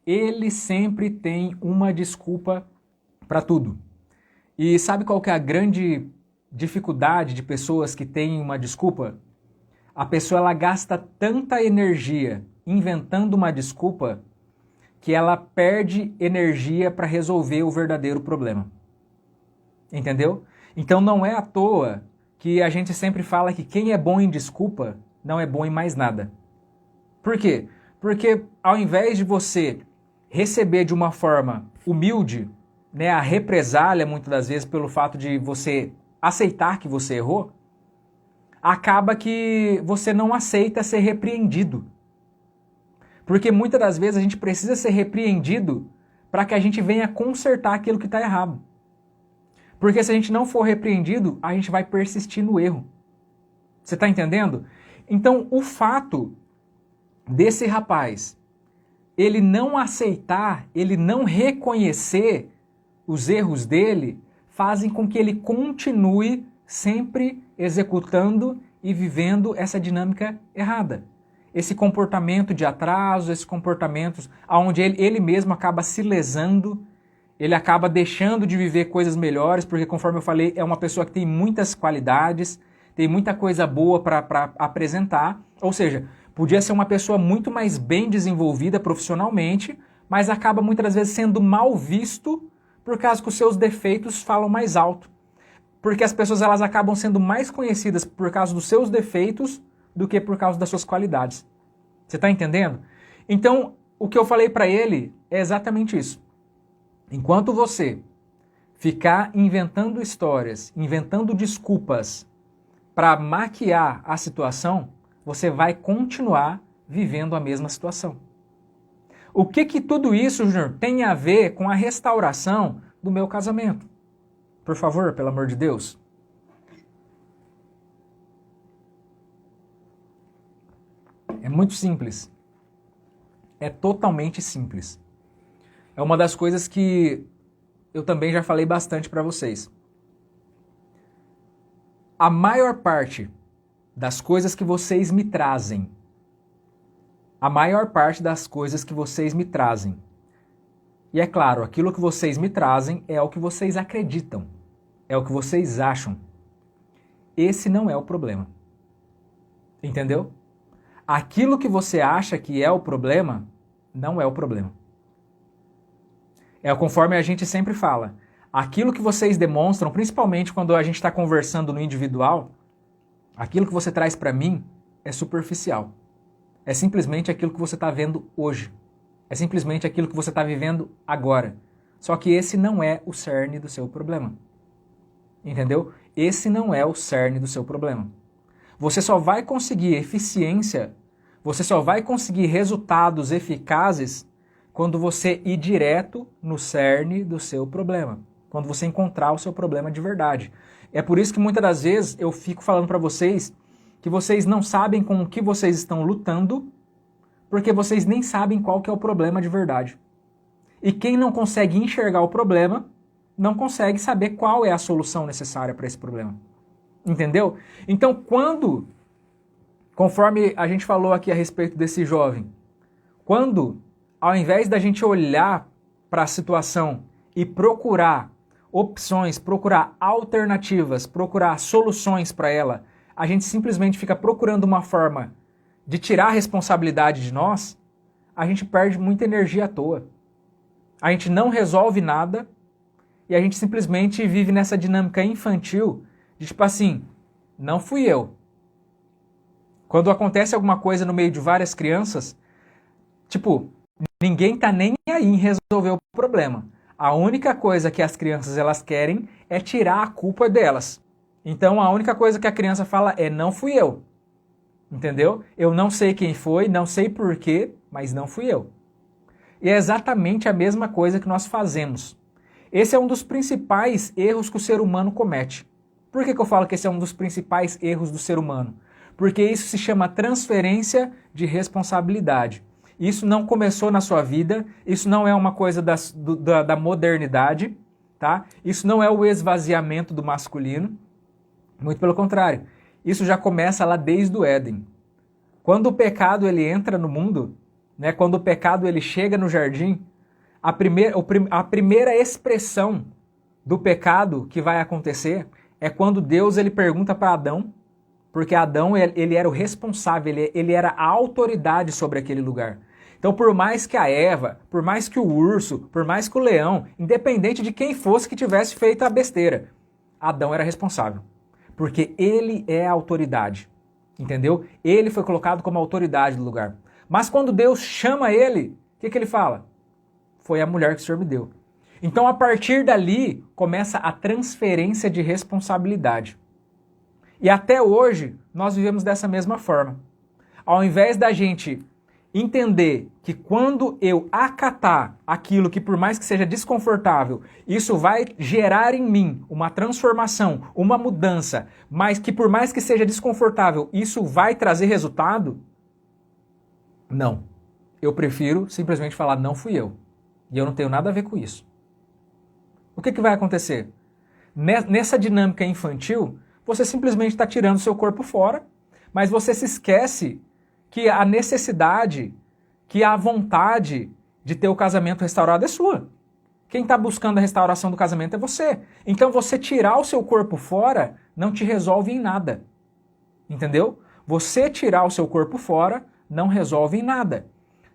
ele sempre tem uma desculpa para tudo. E sabe qual que é a grande dificuldade de pessoas que têm uma desculpa? A pessoa ela gasta tanta energia inventando uma desculpa que ela perde energia para resolver o verdadeiro problema. Entendeu? Então não é à toa que a gente sempre fala que quem é bom em desculpa não é bom em mais nada. Por quê? Porque ao invés de você receber de uma forma humilde, né, a represália muitas das vezes pelo fato de você aceitar que você errou, acaba que você não aceita ser repreendido. Porque muitas das vezes a gente precisa ser repreendido para que a gente venha consertar aquilo que está errado. Porque se a gente não for repreendido, a gente vai persistir no erro. Você está entendendo? Então, o fato desse rapaz, ele não aceitar, ele não reconhecer os erros dele, fazem com que ele continue sempre executando e vivendo essa dinâmica errada. Esse comportamento de atraso, esses comportamentos onde ele mesmo acaba se lesando, ele acaba deixando de viver coisas melhores, porque conforme eu falei, é uma pessoa que tem muitas qualidades, tem muita coisa boa para apresentar, ou seja, podia ser uma pessoa muito mais bem desenvolvida profissionalmente, mas acaba muitas das vezes sendo mal visto por causa que os seus defeitos falam mais alto. Porque as pessoas elas acabam sendo mais conhecidas por causa dos seus defeitos do que por causa das suas qualidades. Você está entendendo? Então, o que eu falei para ele é exatamente isso. Enquanto você ficar inventando histórias, inventando desculpas para maquiar a situação, você vai continuar vivendo a mesma situação. O que tudo isso, Júnior, tem a ver com a restauração do meu casamento? Por favor, pelo amor de Deus. É muito simples. É totalmente simples. É uma das coisas que eu também já falei bastante para vocês. A maior parte das coisas que vocês me trazem, e é claro, aquilo que vocês me trazem é o que vocês acreditam, é o que vocês acham. Esse não é o problema. Entendeu? Aquilo que você acha que é o problema, não é o problema. É conforme a gente sempre fala. Aquilo que vocês demonstram, principalmente quando a gente está conversando no individual, aquilo que você traz para mim é superficial. É simplesmente aquilo que você está vendo hoje. É simplesmente aquilo que você está vivendo agora. Só que esse não é o cerne do seu problema. Entendeu? Esse não é o cerne do seu problema. Você só vai conseguir eficiência, você só vai conseguir resultados eficazes quando você ir direto no cerne do seu problema. Quando você encontrar o seu problema de verdade. É por isso que muitas das vezes eu fico falando para vocês que vocês não sabem com o que vocês estão lutando, porque vocês nem sabem qual que é o problema de verdade. E quem não consegue enxergar o problema, não consegue saber qual é a solução necessária para esse problema. Entendeu? Então, conforme a gente falou aqui a respeito desse jovem, quando, ao invés da gente olhar para a situação e procurar opções, procurar alternativas, procurar soluções para ela, a gente simplesmente fica procurando uma forma de tirar a responsabilidade de nós, a gente perde muita energia à toa. A gente não resolve nada e a gente simplesmente vive nessa dinâmica infantil de tipo assim, não fui eu. Quando acontece alguma coisa no meio de várias crianças, tipo, ninguém tá nem aí em resolver o problema. A única coisa que as crianças elas querem é tirar a culpa delas. Então a única coisa que a criança fala é não fui eu. Entendeu? Eu não sei quem foi, não sei porquê, mas não fui eu. E é exatamente a mesma coisa que nós fazemos. Esse é um dos principais erros que o ser humano comete. Por que eu falo que esse é um dos principais erros do ser humano? Porque isso se chama transferência de responsabilidade. Isso não começou na sua vida, isso não é uma coisa da modernidade, tá? Isso não é o esvaziamento do masculino, muito pelo contrário. Isso já começa lá desde o Éden. Quando o pecado ele entra no mundo, né, quando o pecado ele chega no jardim, a primeira expressão do pecado que vai acontecer é quando Deus ele pergunta para Adão, porque Adão ele era o responsável, ele era a autoridade sobre aquele lugar. Então por mais que a Eva, por mais que o urso, por mais que o leão, independente de quem fosse que tivesse feito a besteira, Adão era responsável. Porque ele é a autoridade, entendeu? Ele foi colocado como autoridade do lugar. Mas quando Deus chama ele, o que ele fala? Foi a mulher que o Senhor me deu. Então a partir dali começa a transferência de responsabilidade. E até hoje nós vivemos dessa mesma forma. Ao invés da gente entender que quando eu acatar aquilo que por mais que seja desconfortável, isso vai gerar em mim uma transformação, uma mudança, mas que por mais que seja desconfortável, isso vai trazer resultado? Não. Eu prefiro simplesmente falar não fui eu. E eu não tenho nada a ver com isso. O que vai acontecer? Nessa dinâmica infantil, você simplesmente está tirando seu corpo fora, mas você se esquece que a necessidade, que a vontade de ter o casamento restaurado é sua. Quem está buscando a restauração do casamento é você. Então você tirar o seu corpo fora não te resolve em nada. Entendeu? Você tirar o seu corpo fora não resolve em nada.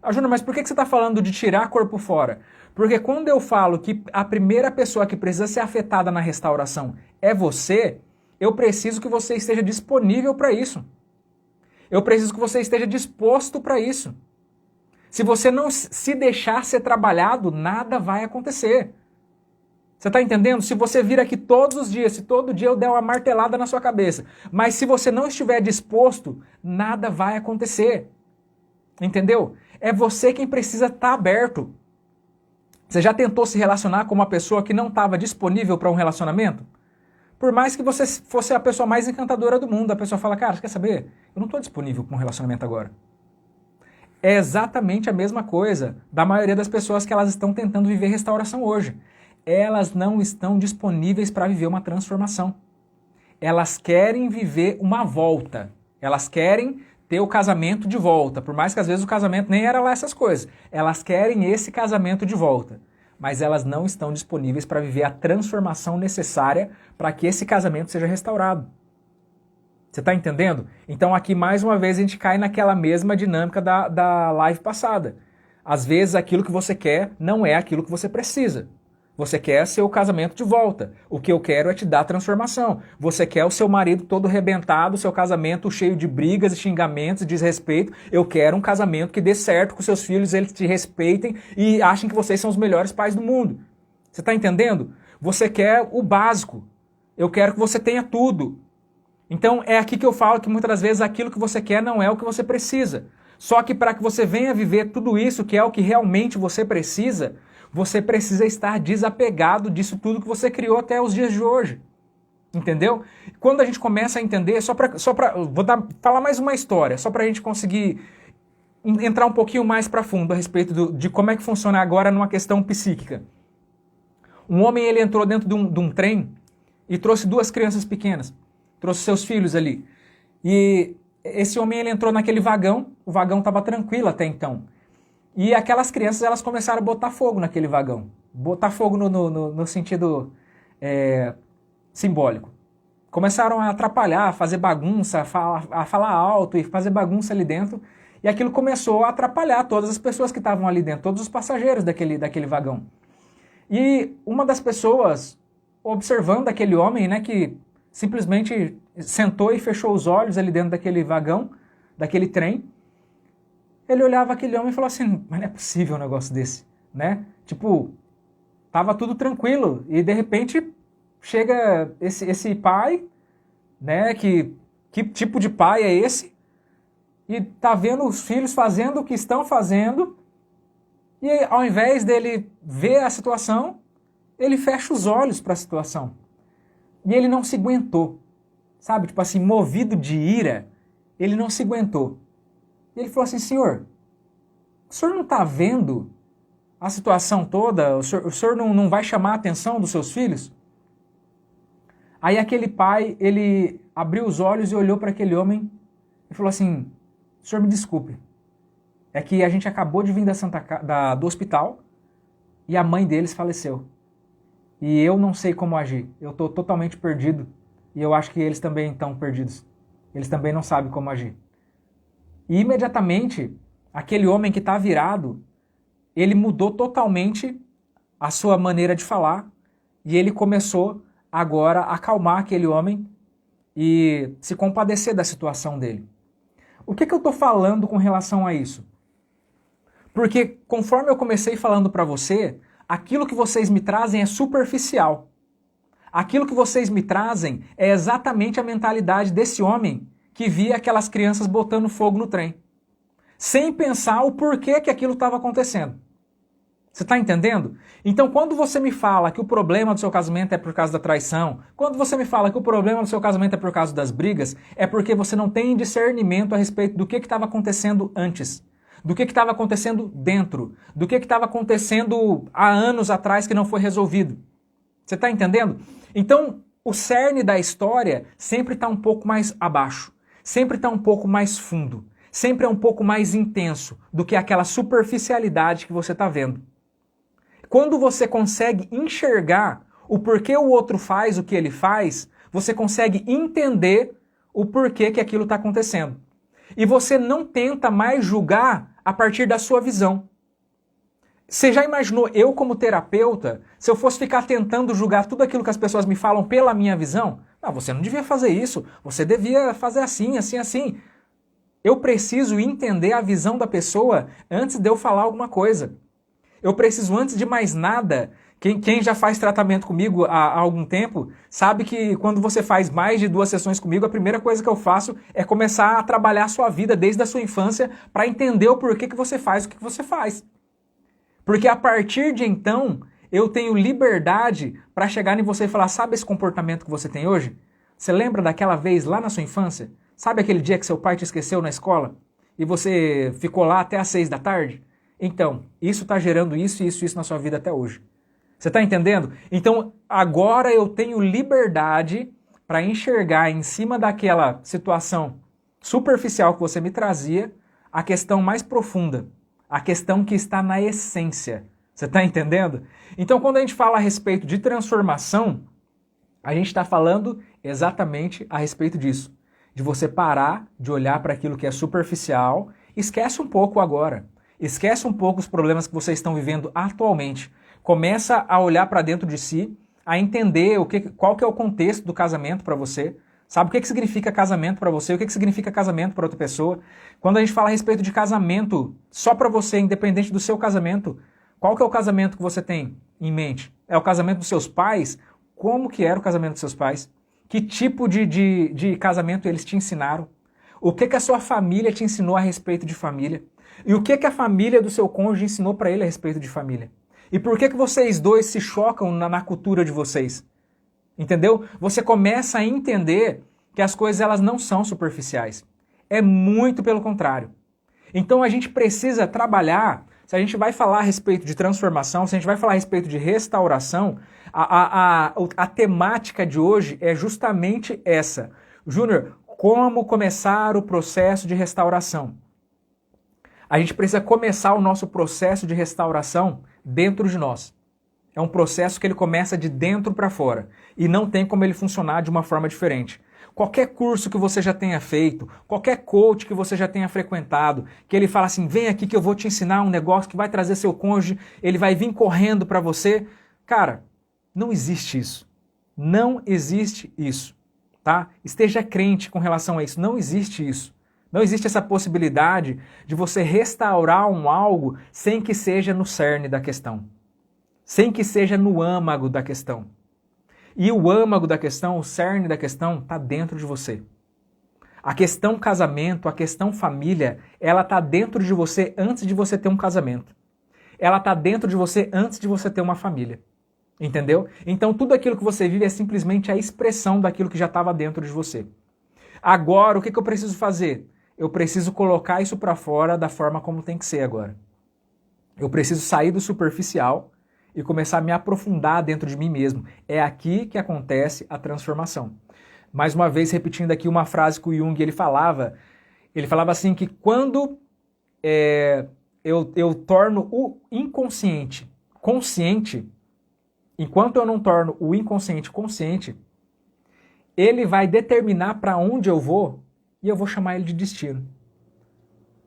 Ah, Júnior, mas por que você está falando de tirar corpo fora? Porque quando eu falo que a primeira pessoa que precisa ser afetada na restauração é você, eu preciso que você esteja disponível para isso. Eu preciso que você esteja disposto para isso. Se você não se deixar ser trabalhado, nada vai acontecer. Você está entendendo? Se você vir aqui todos os dias, se todo dia eu der uma martelada na sua cabeça, mas se você não estiver disposto, nada vai acontecer. Entendeu? É você quem precisa estar aberto. Você já tentou se relacionar com uma pessoa que não estava disponível para um relacionamento? Por mais que você fosse a pessoa mais encantadora do mundo, a pessoa fala, cara, você quer saber? Eu não estou disponível para um relacionamento agora. É exatamente a mesma coisa da maioria das pessoas que elas estão tentando viver restauração hoje. Elas não estão disponíveis para viver uma transformação. Elas querem viver uma volta. Elas querem ter o casamento de volta. Por mais que às vezes o casamento nem era lá essas coisas. Elas querem esse casamento de volta. Mas elas não estão disponíveis para viver a transformação necessária para que esse casamento seja restaurado. Você está entendendo? Então aqui mais uma vez a gente cai naquela mesma dinâmica da live passada. Às vezes aquilo que você quer não é aquilo que você precisa. Você quer seu casamento de volta. O que eu quero é te dar transformação. Você quer o seu marido todo arrebentado, o seu casamento cheio de brigas e xingamentos e desrespeito. Eu quero um casamento que dê certo com seus filhos, eles te respeitem e achem que vocês são os melhores pais do mundo. Você está entendendo? Você quer o básico. Eu quero que você tenha tudo. Então é aqui que eu falo que muitas das vezes aquilo que você quer não é o que você precisa. Só que para que você venha viver tudo isso, que é o que realmente você precisa estar desapegado disso tudo que você criou até os dias de hoje. Entendeu? Quando a gente começa a entender, falar mais uma história, só para a gente conseguir entrar um pouquinho mais para fundo a respeito de como é que funciona agora numa questão psíquica. Um homem ele entrou dentro de um trem e trouxe duas crianças pequenas. Trouxe seus filhos ali. E esse homem ele entrou naquele vagão, o vagão estava tranquilo até então. E aquelas crianças elas começaram a botar fogo naquele vagão. Botar fogo no sentido simbólico. Começaram a atrapalhar, a fazer bagunça, a falar alto e fazer bagunça ali dentro. E aquilo começou a atrapalhar todas as pessoas que estavam ali dentro, todos os passageiros daquele vagão. E uma das pessoas, observando aquele homem, né, que simplesmente sentou e fechou os olhos ali dentro daquele vagão, daquele trem, ele olhava aquele homem e falou assim, mas não é possível um negócio desse, né? Tipo, tava tudo tranquilo e de repente chega esse pai, né, que tipo de pai é esse? E tá vendo os filhos fazendo o que estão fazendo, e ao invés dele ver a situação, ele fecha os olhos para a situação. E ele não se aguentou, sabe? Tipo assim, movido de ira, ele não se aguentou. E ele falou assim, senhor, o senhor não está vendo a situação toda? O senhor não vai chamar a atenção dos seus filhos? Aí aquele pai, ele abriu os olhos e olhou para aquele homem e falou assim, senhor, me desculpe, é que a gente acabou de vir do hospital e a mãe deles faleceu. E eu não sei como agir, eu estou totalmente perdido e eu acho que eles também estão perdidos. Eles também não sabem como agir. E imediatamente, aquele homem que está virado, ele mudou totalmente a sua maneira de falar e ele começou agora a acalmar aquele homem e se compadecer da situação dele. O que eu estou falando com relação a isso? Porque conforme eu comecei falando para você, aquilo que vocês me trazem é superficial. Aquilo que vocês me trazem é exatamente a mentalidade desse homem que via aquelas crianças botando fogo no trem, sem pensar o porquê que aquilo estava acontecendo. Você está entendendo? Então, quando você me fala que o problema do seu casamento é por causa da traição, quando você me fala que o problema do seu casamento é por causa das brigas, é porque você não tem discernimento a respeito do que estava acontecendo antes, do que estava acontecendo dentro, do que estava acontecendo há anos atrás que não foi resolvido. Você está entendendo? Então, o cerne da história sempre está um pouco mais abaixo, sempre está um pouco mais fundo, sempre é um pouco mais intenso do que aquela superficialidade que você está vendo. Quando você consegue enxergar o porquê o outro faz o que ele faz, você consegue entender o porquê que aquilo está acontecendo. E você não tenta mais julgar a partir da sua visão. Você já imaginou eu como terapeuta, se eu fosse ficar tentando julgar tudo aquilo que as pessoas me falam pela minha visão? Não, você não devia fazer isso, você devia fazer assim, assim, assim. Eu preciso entender a visão da pessoa antes de eu falar alguma coisa. Eu preciso, antes de mais nada, quem já faz tratamento comigo há algum tempo, sabe que quando você faz mais de 2 sessões comigo, a primeira coisa que eu faço é começar a trabalhar a sua vida desde a sua infância para entender o porquê que você faz o que você faz. Porque a partir de então, eu tenho liberdade para chegar em você e falar, sabe esse comportamento que você tem hoje? Você lembra daquela vez lá na sua infância? Sabe aquele dia que seu pai te esqueceu na escola? E você ficou lá até às 6 da tarde? Então, isso está gerando isso na sua vida até hoje. Você está entendendo? Então, agora eu tenho liberdade para enxergar em cima daquela situação superficial que você me trazia, a questão mais profunda, a questão que está na essência. Você está entendendo? Então, quando a gente fala a respeito de transformação, a gente está falando exatamente a respeito disso. De você parar de olhar para aquilo que é superficial, esquece um pouco agora. Esquece um pouco os problemas que vocês estão vivendo atualmente. Começa a olhar para dentro de si, a entender qual que é o contexto do casamento para você. Sabe o que significa casamento para você? O que significa casamento para outra pessoa? Quando a gente fala a respeito de casamento só para você, independente do seu casamento, qual que é o casamento que você tem em mente? É o casamento dos seus pais? Como que era o casamento dos seus pais? Que tipo de casamento eles te ensinaram? O que a sua família te ensinou a respeito de família? E o que a família do seu cônjuge ensinou para ele a respeito de família? E por que vocês dois se chocam na cultura de vocês? Entendeu? Você começa a entender que as coisas elas não são superficiais. É muito pelo contrário. Então a gente precisa trabalhar, se a gente vai falar a respeito de transformação, se a gente vai falar a respeito de restauração, a temática de hoje é justamente essa. Júnior, como começar o processo de restauração? A gente precisa começar o nosso processo de restauração dentro de nós. É um processo que ele começa de dentro para fora e não tem como ele funcionar de uma forma diferente. qualquer curso que você já tenha feito, qualquer coach que você já tenha frequentado, que ele fala assim, vem aqui que eu vou te ensinar um negócio que vai trazer seu cônjuge, ele vai vir correndo para você. Cara, não existe isso. Não existe isso, tá? Esteja crente com relação a isso. Não existe isso. Não existe essa possibilidade de você restaurar um algo sem que seja no cerne da questão. Sem que seja no âmago da questão. E o âmago da questão, o cerne da questão, está dentro de você. A questão casamento, a questão família, ela está dentro de você antes de você ter um casamento. Ela está dentro de você antes de você ter uma família. Entendeu? Então tudo aquilo que você vive é simplesmente a expressão daquilo que já estava dentro de você. Agora, o que eu preciso fazer? Eu preciso colocar isso para fora da forma como tem que ser agora. Eu preciso sair do superficial e começar a me aprofundar dentro de mim mesmo. É aqui que acontece a transformação. Mais uma vez, repetindo aqui uma frase que o Jung ele falava assim que quando eu torno o inconsciente consciente, enquanto eu não torno o inconsciente consciente, ele vai determinar para onde eu vou e eu vou chamar ele de destino.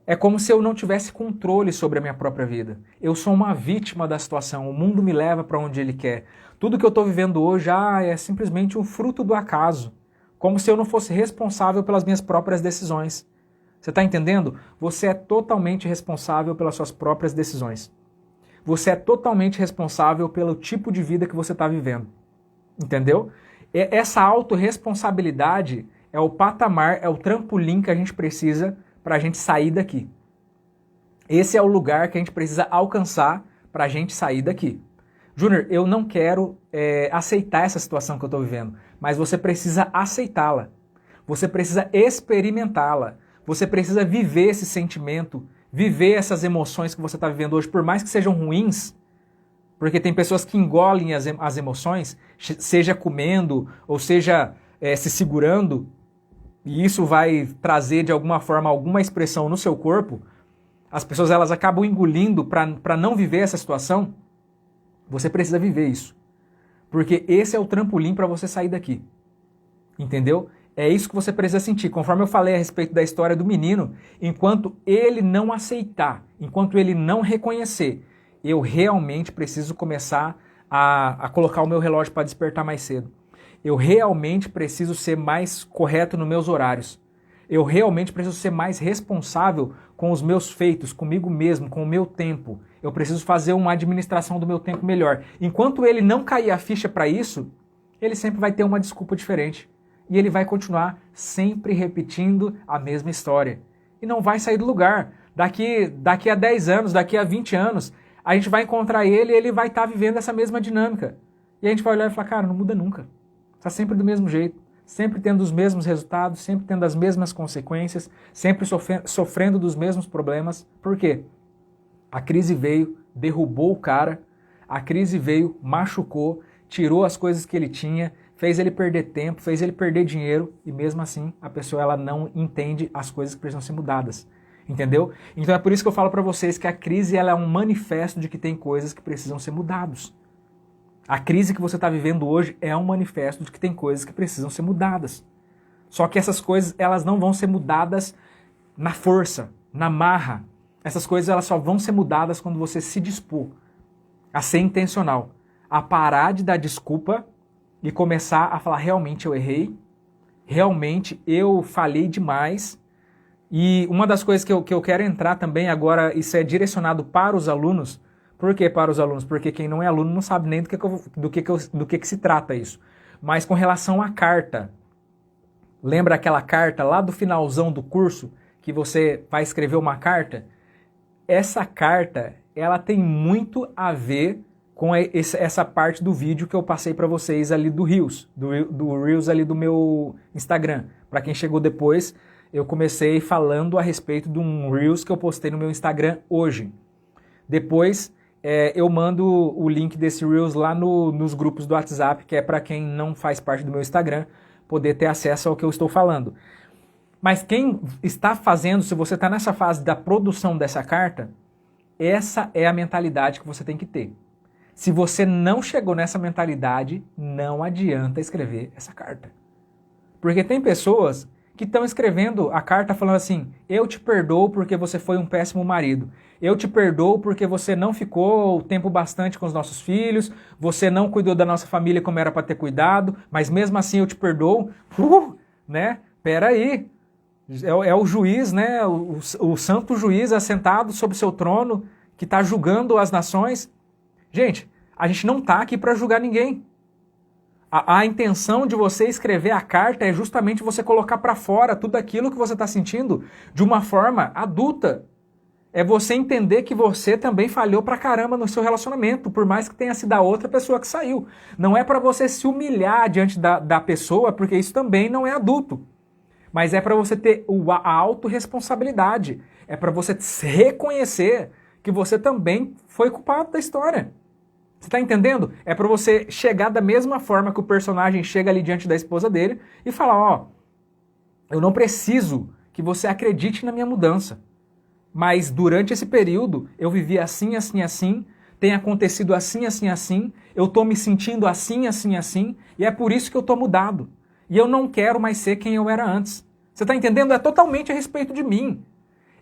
É como se eu não tivesse controle sobre a minha própria vida. Eu sou uma vítima da situação, o mundo me leva para onde ele quer. Tudo que eu estou vivendo hoje é simplesmente um fruto do acaso, como se eu não fosse responsável pelas minhas próprias decisões. Você está entendendo? Você é totalmente responsável pelas suas próprias decisões. Você é totalmente responsável pelo tipo de vida que você está vivendo. Entendeu? Essa autorresponsabilidade é o patamar, é o trampolim que a gente precisa para a gente sair daqui. Esse é o lugar que a gente precisa alcançar para a gente sair daqui. Júnior, eu não quero aceitar essa situação que eu estou vivendo, mas você precisa aceitá-la. Você precisa experimentá-la. Você precisa viver esse sentimento, viver essas emoções que você está vivendo hoje, por mais que sejam ruins, porque tem pessoas que engolem as emoções, seja comendo ou seja se segurando, e isso vai trazer de alguma forma alguma expressão no seu corpo. As pessoas elas acabam engolindo para não viver essa situação. Você precisa viver isso, porque esse é o trampolim para você sair daqui, entendeu? É isso que você precisa sentir. Conforme eu falei a respeito da história do menino, enquanto ele não aceitar, enquanto ele não reconhecer, eu realmente preciso começar a colocar o meu relógio para despertar mais cedo. Eu realmente preciso ser mais correto nos meus horários. Eu realmente preciso ser mais responsável com os meus feitos, comigo mesmo, com o meu tempo. Eu preciso fazer uma administração do meu tempo melhor. Enquanto ele não cair a ficha para isso, ele sempre vai ter uma desculpa diferente. E ele vai continuar sempre repetindo a mesma história. E não vai sair do lugar. Daqui a 10 anos, daqui a 20 anos, a gente vai encontrar ele e ele vai estar vivendo essa mesma dinâmica. E a gente vai olhar e falar, cara, não muda nunca. Está sempre do mesmo jeito, sempre tendo os mesmos resultados, sempre tendo as mesmas consequências, sempre sofrendo dos mesmos problemas. Por quê? A crise veio, derrubou o cara, a crise veio, machucou, tirou as coisas que ele tinha, fez ele perder tempo, fez ele perder dinheiro e mesmo assim a pessoa ela não entende as coisas que precisam ser mudadas. Entendeu? Então é por isso que eu falo para vocês que a crise ela é um manifesto de que tem coisas que precisam ser mudadas. A crise que você está vivendo hoje é um manifesto de que tem coisas que precisam ser mudadas. Só que essas coisas elas não vão ser mudadas na força, na marra. Essas coisas elas só vão ser mudadas quando você se dispor a ser intencional, a parar de dar desculpa e começar a falar, realmente eu errei, realmente eu falhei demais. E uma das coisas que eu quero entrar também agora, isso é direcionado para os alunos. Por que para os alunos? Porque quem não é aluno não sabe nem do que se trata isso. Mas com relação à carta, lembra aquela carta lá do finalzão do curso, que você vai escrever uma carta? Essa carta, ela tem muito a ver com essa parte do vídeo que eu passei para vocês ali do Reels, do Reels ali do meu Instagram. Para quem chegou depois, eu comecei falando a respeito de um Reels que eu postei no meu Instagram hoje. Depois eu mando o link desse Reels lá nos grupos do WhatsApp, que é para quem não faz parte do meu Instagram, poder ter acesso ao que eu estou falando. Mas quem está fazendo, se você está nessa fase da produção dessa carta, essa é a mentalidade que você tem que ter. Se você não chegou nessa mentalidade, não adianta escrever essa carta. Porque tem pessoas que estão escrevendo a carta falando assim, eu te perdoo porque você foi um péssimo marido. Eu te perdoo porque você não ficou tempo bastante com os nossos filhos, você não cuidou da nossa família como era para ter cuidado, mas mesmo assim eu te perdoo. Né? Peraí. É o juiz, né? O santo juiz assentado sobre seu trono que está julgando as nações. Gente, a gente não está aqui para julgar ninguém. A intenção de você escrever a carta é justamente você colocar para fora tudo aquilo que você está sentindo de uma forma adulta. É você entender que você também falhou pra caramba no seu relacionamento, por mais que tenha sido a outra pessoa que saiu. Não é para você se humilhar diante da pessoa, porque isso também não é adulto. Mas é para você ter a autorresponsabilidade. É para você reconhecer que você também foi culpado da história. Você tá entendendo? É para você chegar da mesma forma que o personagem chega ali diante da esposa dele e falar, ó, eu não preciso que você acredite na minha mudança. Mas durante esse período eu vivi assim, assim, assim, tem acontecido assim, assim, assim, eu tô me sentindo assim, assim, assim, e é por isso que eu tô mudado. E eu não quero mais ser quem eu era antes. Você tá entendendo? É totalmente a respeito de mim.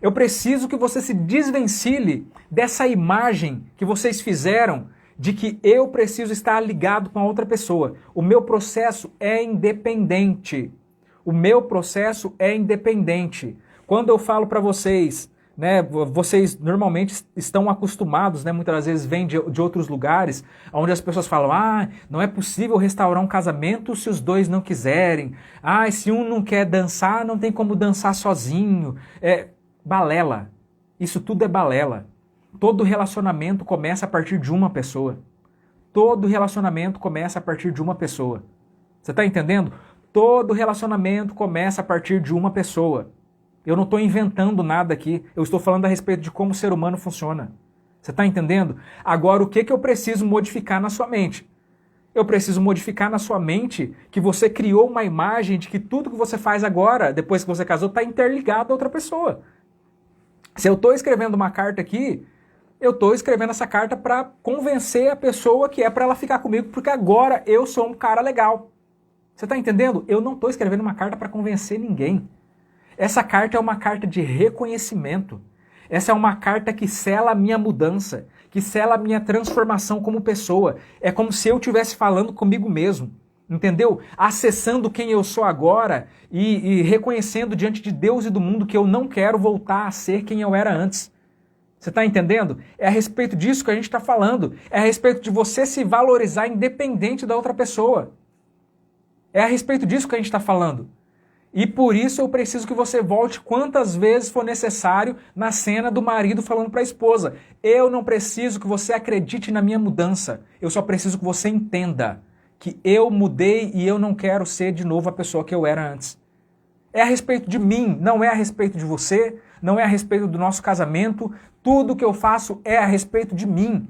Eu preciso que você se desvencilhe dessa imagem que vocês fizeram de que eu preciso estar ligado com a outra pessoa. O meu processo é independente. O meu processo é independente. Quando eu falo para vocês, né, vocês normalmente estão acostumados, né, muitas vezes vêm de outros lugares, onde as pessoas falam, não é possível restaurar um casamento se os dois não quiserem. Se um não quer dançar, não tem como dançar sozinho. Balela. Isso tudo é balela. Todo relacionamento começa a partir de uma pessoa. Todo relacionamento começa a partir de uma pessoa. Você está entendendo? Todo relacionamento começa a partir de uma pessoa. Eu não estou inventando nada aqui. Eu estou falando a respeito de como o ser humano funciona. Você está entendendo? Agora, o que eu preciso modificar na sua mente? Eu preciso modificar na sua mente que você criou uma imagem de que tudo que você faz agora, depois que você casou, está interligado a outra pessoa. Se eu estou escrevendo uma carta aqui, eu estou escrevendo essa carta para convencer a pessoa que é para ela ficar comigo, porque agora eu sou um cara legal. Você está entendendo? Eu não estou escrevendo uma carta para convencer ninguém. Essa carta é uma carta de reconhecimento. Essa é uma carta que sela a minha mudança, que sela a minha transformação como pessoa. É como se eu estivesse falando comigo mesmo, entendeu? Acessando quem eu sou agora e reconhecendo diante de Deus e do mundo que eu não quero voltar a ser quem eu era antes. Você está entendendo? É a respeito disso que a gente está falando. É a respeito de você se valorizar independente da outra pessoa. É a respeito disso que a gente está falando. E por isso eu preciso que você volte quantas vezes for necessário na cena do marido falando para a esposa. Eu não preciso que você acredite na minha mudança. Eu só preciso que você entenda que eu mudei e eu não quero ser de novo a pessoa que eu era antes. É a respeito de mim, não é a respeito de você, não é a respeito do nosso casamento. Tudo que eu faço é a respeito de mim.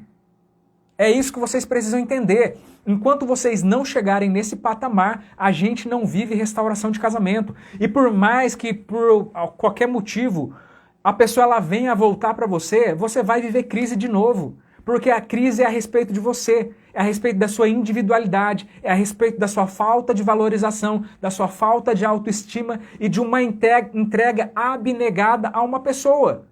É isso que vocês precisam entender. Enquanto vocês não chegarem nesse patamar, a gente não vive restauração de casamento. E por mais que por qualquer motivo a pessoa ela venha voltar para você, você vai viver crise de novo. Porque a crise é a respeito de você, é a respeito da sua individualidade, é a respeito da sua falta de valorização, da sua falta de autoestima e de uma entrega abnegada a uma pessoa.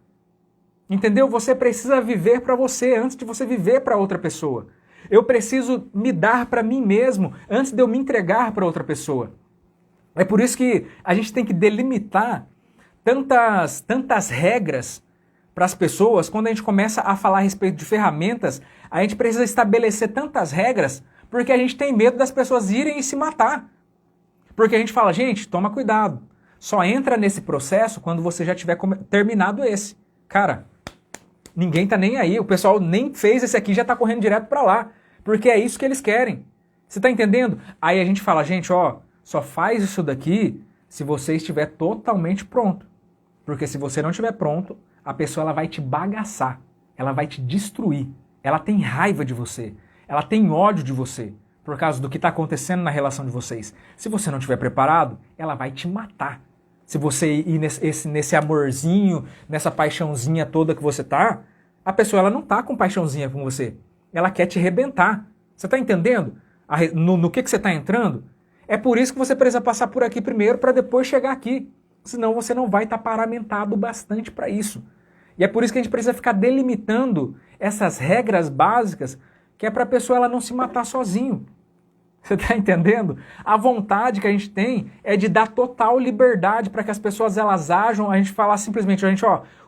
Entendeu? Você precisa viver para você antes de você viver para outra pessoa. Eu preciso me dar para mim mesmo antes de eu me entregar para outra pessoa. É por isso que a gente tem que delimitar tantas regras para as pessoas. Quando a gente começa a falar a respeito de ferramentas, a gente precisa estabelecer tantas regras porque a gente tem medo das pessoas irem e se matar. Porque a gente fala, gente, toma cuidado. Só entra nesse processo quando você já tiver terminado esse. Cara, ninguém tá nem aí. O pessoal nem fez esse aqui, já tá correndo direto para lá. Porque é isso que eles querem. Você tá entendendo? Aí a gente fala, gente, só faz isso daqui se você estiver totalmente pronto. Porque se você não estiver pronto, a pessoa ela vai te bagaçar. Ela vai te destruir. Ela tem raiva de você. Ela tem ódio de você. Por causa do que está acontecendo na relação de vocês. Se você não estiver preparado, ela vai te matar. Se você ir nesse amorzinho, nessa paixãozinha toda que você tá, a pessoa ela não tá com paixãozinha com você. Ela quer te arrebentar. Você tá entendendo? No que você tá entrando? É por isso que você precisa passar por aqui primeiro para depois chegar aqui. Senão você não vai estar paramentado bastante para isso. E é por isso que a gente precisa ficar delimitando essas regras básicas, que é para a pessoa ela não se matar sozinho. Você está entendendo? A vontade que a gente tem é de dar total liberdade para que as pessoas elas ajam, a gente falar simplesmente,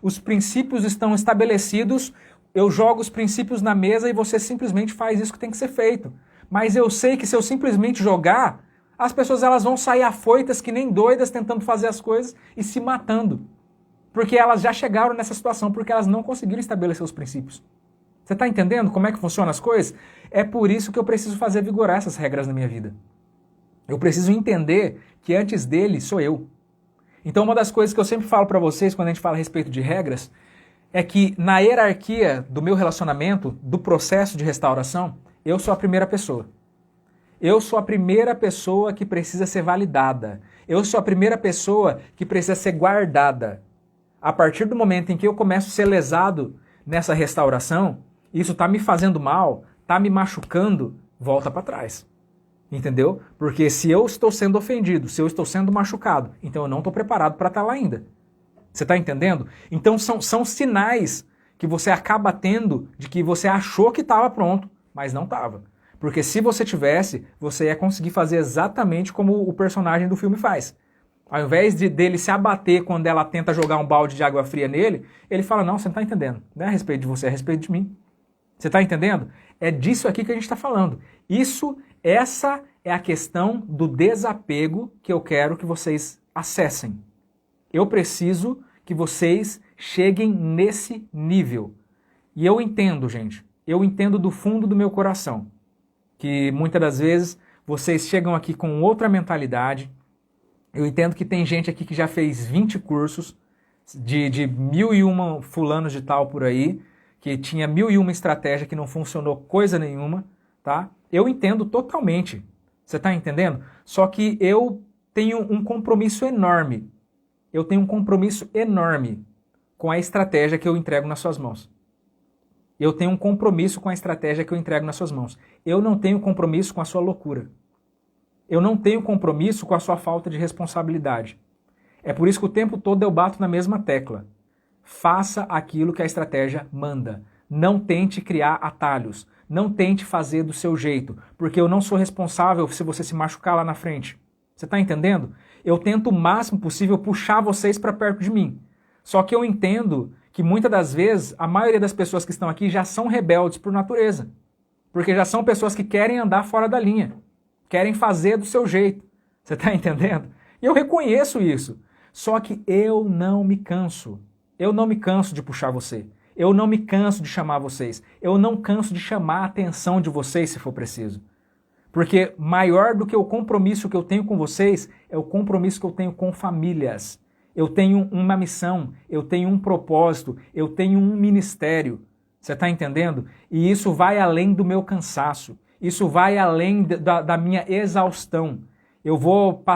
os princípios estão estabelecidos, eu jogo os princípios na mesa e você simplesmente faz isso que tem que ser feito. Mas eu sei que se eu simplesmente jogar, as pessoas elas vão sair afoitas que nem doidas tentando fazer as coisas e se matando. Porque elas já chegaram nessa situação, porque elas não conseguiram estabelecer os princípios. Você está entendendo como é que funcionam as coisas? É por isso que eu preciso fazer vigorar essas regras na minha vida. Eu preciso entender que antes dele sou eu. Então uma das coisas que eu sempre falo para vocês quando a gente fala a respeito de regras é que na hierarquia do meu relacionamento, do processo de restauração, eu sou a primeira pessoa. Eu sou a primeira pessoa que precisa ser validada. Eu sou a primeira pessoa que precisa ser guardada. A partir do momento em que eu começo a ser lesado nessa restauração, isso está me fazendo mal, está me machucando, volta para trás. Entendeu? Porque se eu estou sendo ofendido, se eu estou sendo machucado, então eu não estou preparado para estar lá ainda. Você está entendendo? Então são sinais que você acaba tendo de que você achou que estava pronto, mas não estava. Porque se você tivesse, você ia conseguir fazer exatamente como o personagem do filme faz. Ao invés dele se abater quando ela tenta jogar um balde de água fria nele, ele fala, não, você não está entendendo. Não é a respeito de você, é a respeito de mim. Você está entendendo? É disso aqui que a gente está falando. Essa é a questão do desapego que eu quero que vocês acessem. Eu preciso que vocês cheguem nesse nível. E eu entendo, gente, eu entendo do fundo do meu coração que muitas das vezes vocês chegam aqui com outra mentalidade. Eu entendo que tem gente aqui que já fez 20 cursos de 1001 fulanos de tal por aí, que tinha 1001 estratégia que não funcionou coisa nenhuma, tá? Eu entendo totalmente. Você está entendendo? Só que eu tenho um compromisso enorme. Eu tenho um compromisso enorme com a estratégia que eu entrego nas suas mãos. Eu tenho um compromisso com a estratégia que eu entrego nas suas mãos. Eu não tenho compromisso com a sua loucura. Eu não tenho compromisso com a sua falta de responsabilidade. É por isso que o tempo todo eu bato na mesma tecla. Faça aquilo que a estratégia manda. Não tente criar atalhos. Não tente fazer do seu jeito, porque eu não sou responsável se você se machucar lá na frente. Você está entendendo? Eu tento o máximo possível puxar vocês para perto de mim. Só que eu entendo que muitas das vezes a maioria das pessoas que estão aqui já são rebeldes por natureza. Porque já são pessoas que querem andar fora da linha. Querem fazer do seu jeito. Você está entendendo? E eu reconheço isso. Só que eu não me canso. Eu não me canso de puxar você. Eu não me canso de chamar vocês. Eu não canso de chamar a atenção de vocês se for preciso. Porque maior do que o compromisso que eu tenho com vocês é o compromisso que eu tenho com famílias. Eu tenho uma missão, eu tenho um propósito, eu tenho um ministério. Você está entendendo? E isso vai além do meu cansaço. Isso vai além da minha exaustão.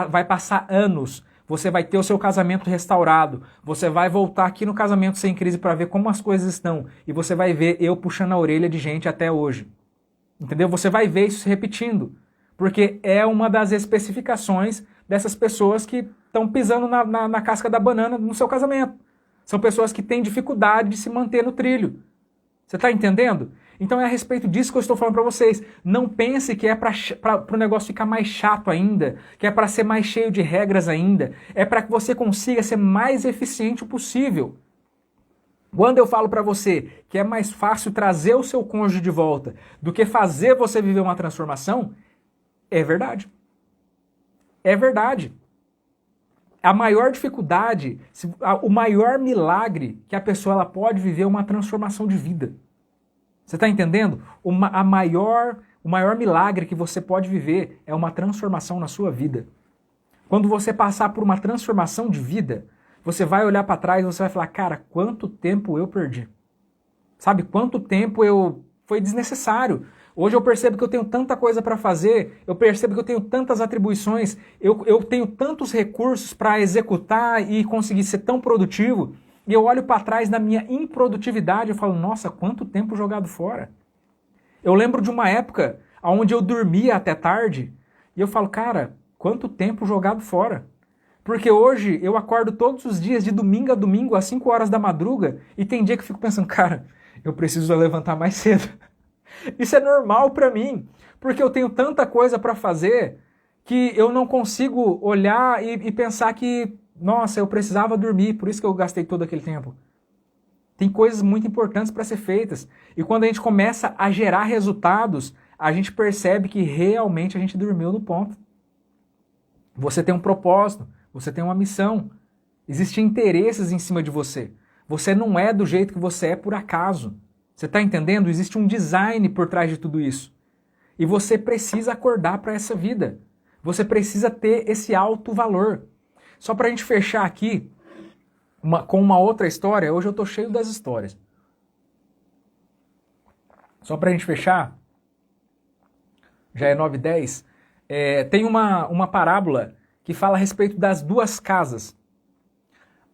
Vai passar anos. Você vai ter o seu casamento restaurado. Você vai voltar aqui no Casamento Sem Crise para ver como as coisas estão. E você vai ver eu puxando a orelha de gente até hoje. Entendeu? Você vai ver isso se repetindo. Porque é uma das especificações dessas pessoas que estão pisando na casca da banana no seu casamento. São pessoas que têm dificuldade de se manter no trilho. Você está entendendo? Então é a respeito disso que eu estou falando para vocês. Não pense que é para o negócio ficar mais chato ainda, que é para ser mais cheio de regras ainda. É para que você consiga ser mais eficiente possível. Quando eu falo para você que é mais fácil trazer o seu cônjuge de volta do que fazer você viver uma transformação, é verdade. É verdade. A maior dificuldade, o maior milagre que a pessoa ela pode viver é uma transformação de vida. Você está entendendo? O maior milagre que você pode viver é uma transformação na sua vida. Quando você passar por uma transformação de vida, você vai olhar para trás e você vai falar, cara, quanto tempo eu perdi? Sabe, quanto tempo foi desnecessário. Hoje eu percebo que eu tenho tanta coisa para fazer, eu percebo que eu tenho tantas atribuições, eu tenho tantos recursos para executar e conseguir ser tão produtivo, e eu olho para trás na minha improdutividade e falo, nossa, quanto tempo jogado fora. Eu lembro de uma época onde eu dormia até tarde, e eu falo, cara, quanto tempo jogado fora. Porque hoje eu acordo todos os dias, de domingo a domingo, às 5 horas da madruga, e tem dia que eu fico pensando, cara, eu preciso levantar mais cedo. Isso é normal pra mim, porque eu tenho tanta coisa pra fazer que eu não consigo olhar e pensar que, nossa, eu precisava dormir, por isso que eu gastei todo aquele tempo. Tem coisas muito importantes para ser feitas. E quando a gente começa a gerar resultados, a gente percebe que realmente a gente dormiu no ponto. Você tem um propósito, você tem uma missão. Existem interesses em cima de você. Você não é do jeito que você é por acaso. Você está entendendo? Existe um design por trás de tudo isso. E você precisa acordar para essa vida. Você precisa ter esse alto valor. Só para a gente fechar aqui, com uma outra história, hoje eu tô cheio das histórias. Só pra gente fechar, já é 9h10, tem uma parábola que fala a respeito das duas casas.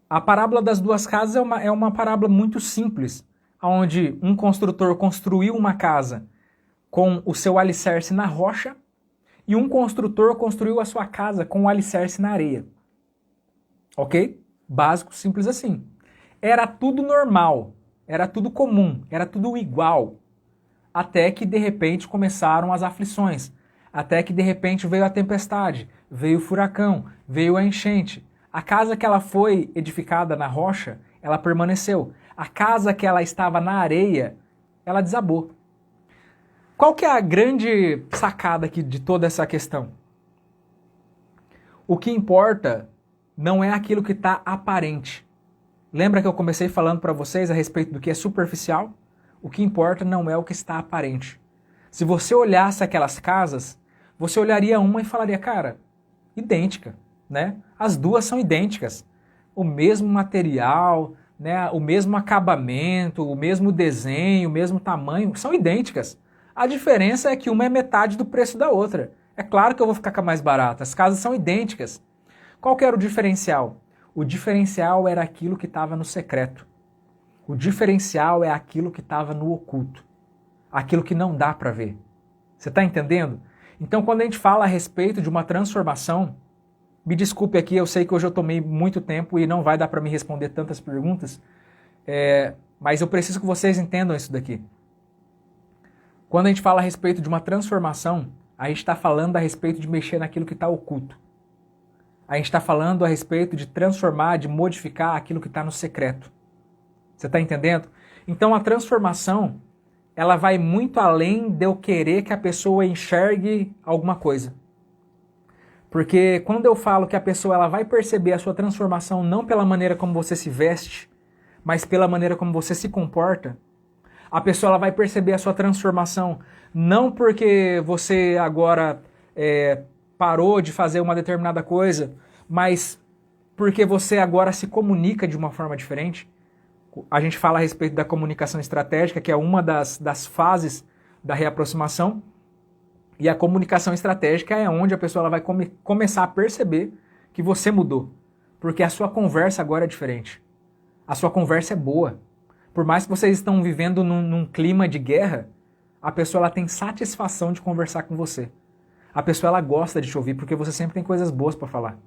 A parábola das duas casas é uma parábola muito simples, onde um construtor construiu uma casa com o seu alicerce na rocha e um construtor construiu a sua casa com o alicerce na areia. Ok? Básico, simples assim. Era tudo normal, era tudo comum, era tudo igual. Até que de repente começaram as aflições. Até que de repente veio a tempestade, veio o furacão, veio a enchente. A casa que ela foi edificada na rocha, ela permaneceu. A casa que ela estava na areia, ela desabou. Qual que é a grande sacada aqui de toda essa questão? O que importa não é aquilo que está aparente. Lembra que eu comecei falando para vocês a respeito do que é superficial? O que importa não é o que está aparente. Se você olhasse aquelas casas, você olharia uma e falaria, cara, idêntica, né? As duas são idênticas. O mesmo material, né? O mesmo acabamento, o mesmo desenho, o mesmo tamanho, são idênticas. A diferença é que uma é metade do preço da outra. É claro que eu vou ficar com a mais barata. As casas são idênticas. Qual que era o diferencial? O diferencial era aquilo que estava no secreto. O diferencial é aquilo que estava no oculto. Aquilo que não dá para ver. Você está entendendo? Então, quando a gente fala a respeito de uma transformação, me desculpe aqui, eu sei que hoje eu tomei muito tempo e não vai dar para me responder tantas perguntas, mas eu preciso que vocês entendam isso daqui. Quando a gente fala a respeito de uma transformação, a gente está falando a respeito de mexer naquilo que está oculto. A gente está falando a respeito de transformar, de modificar aquilo que está no secreto. Você está entendendo? Então a transformação, ela vai muito além de eu querer que a pessoa enxergue alguma coisa. Porque quando eu falo que a pessoa ela vai perceber a sua transformação não pela maneira como você se veste, mas pela maneira como você se comporta, a pessoa ela vai perceber a sua transformação não porque você agora parou de fazer uma determinada coisa, mas porque você agora se comunica de uma forma diferente. A gente fala a respeito da comunicação estratégica, que é uma das fases da reaproximação, e a comunicação estratégica é onde a pessoa ela vai começar a perceber que você mudou, porque a sua conversa agora é diferente. A sua conversa é boa. Por mais que vocês estão vivendo num clima de guerra, a pessoa ela tem satisfação de conversar com você. A pessoa ela gosta de te ouvir porque você sempre tem coisas boas para falar.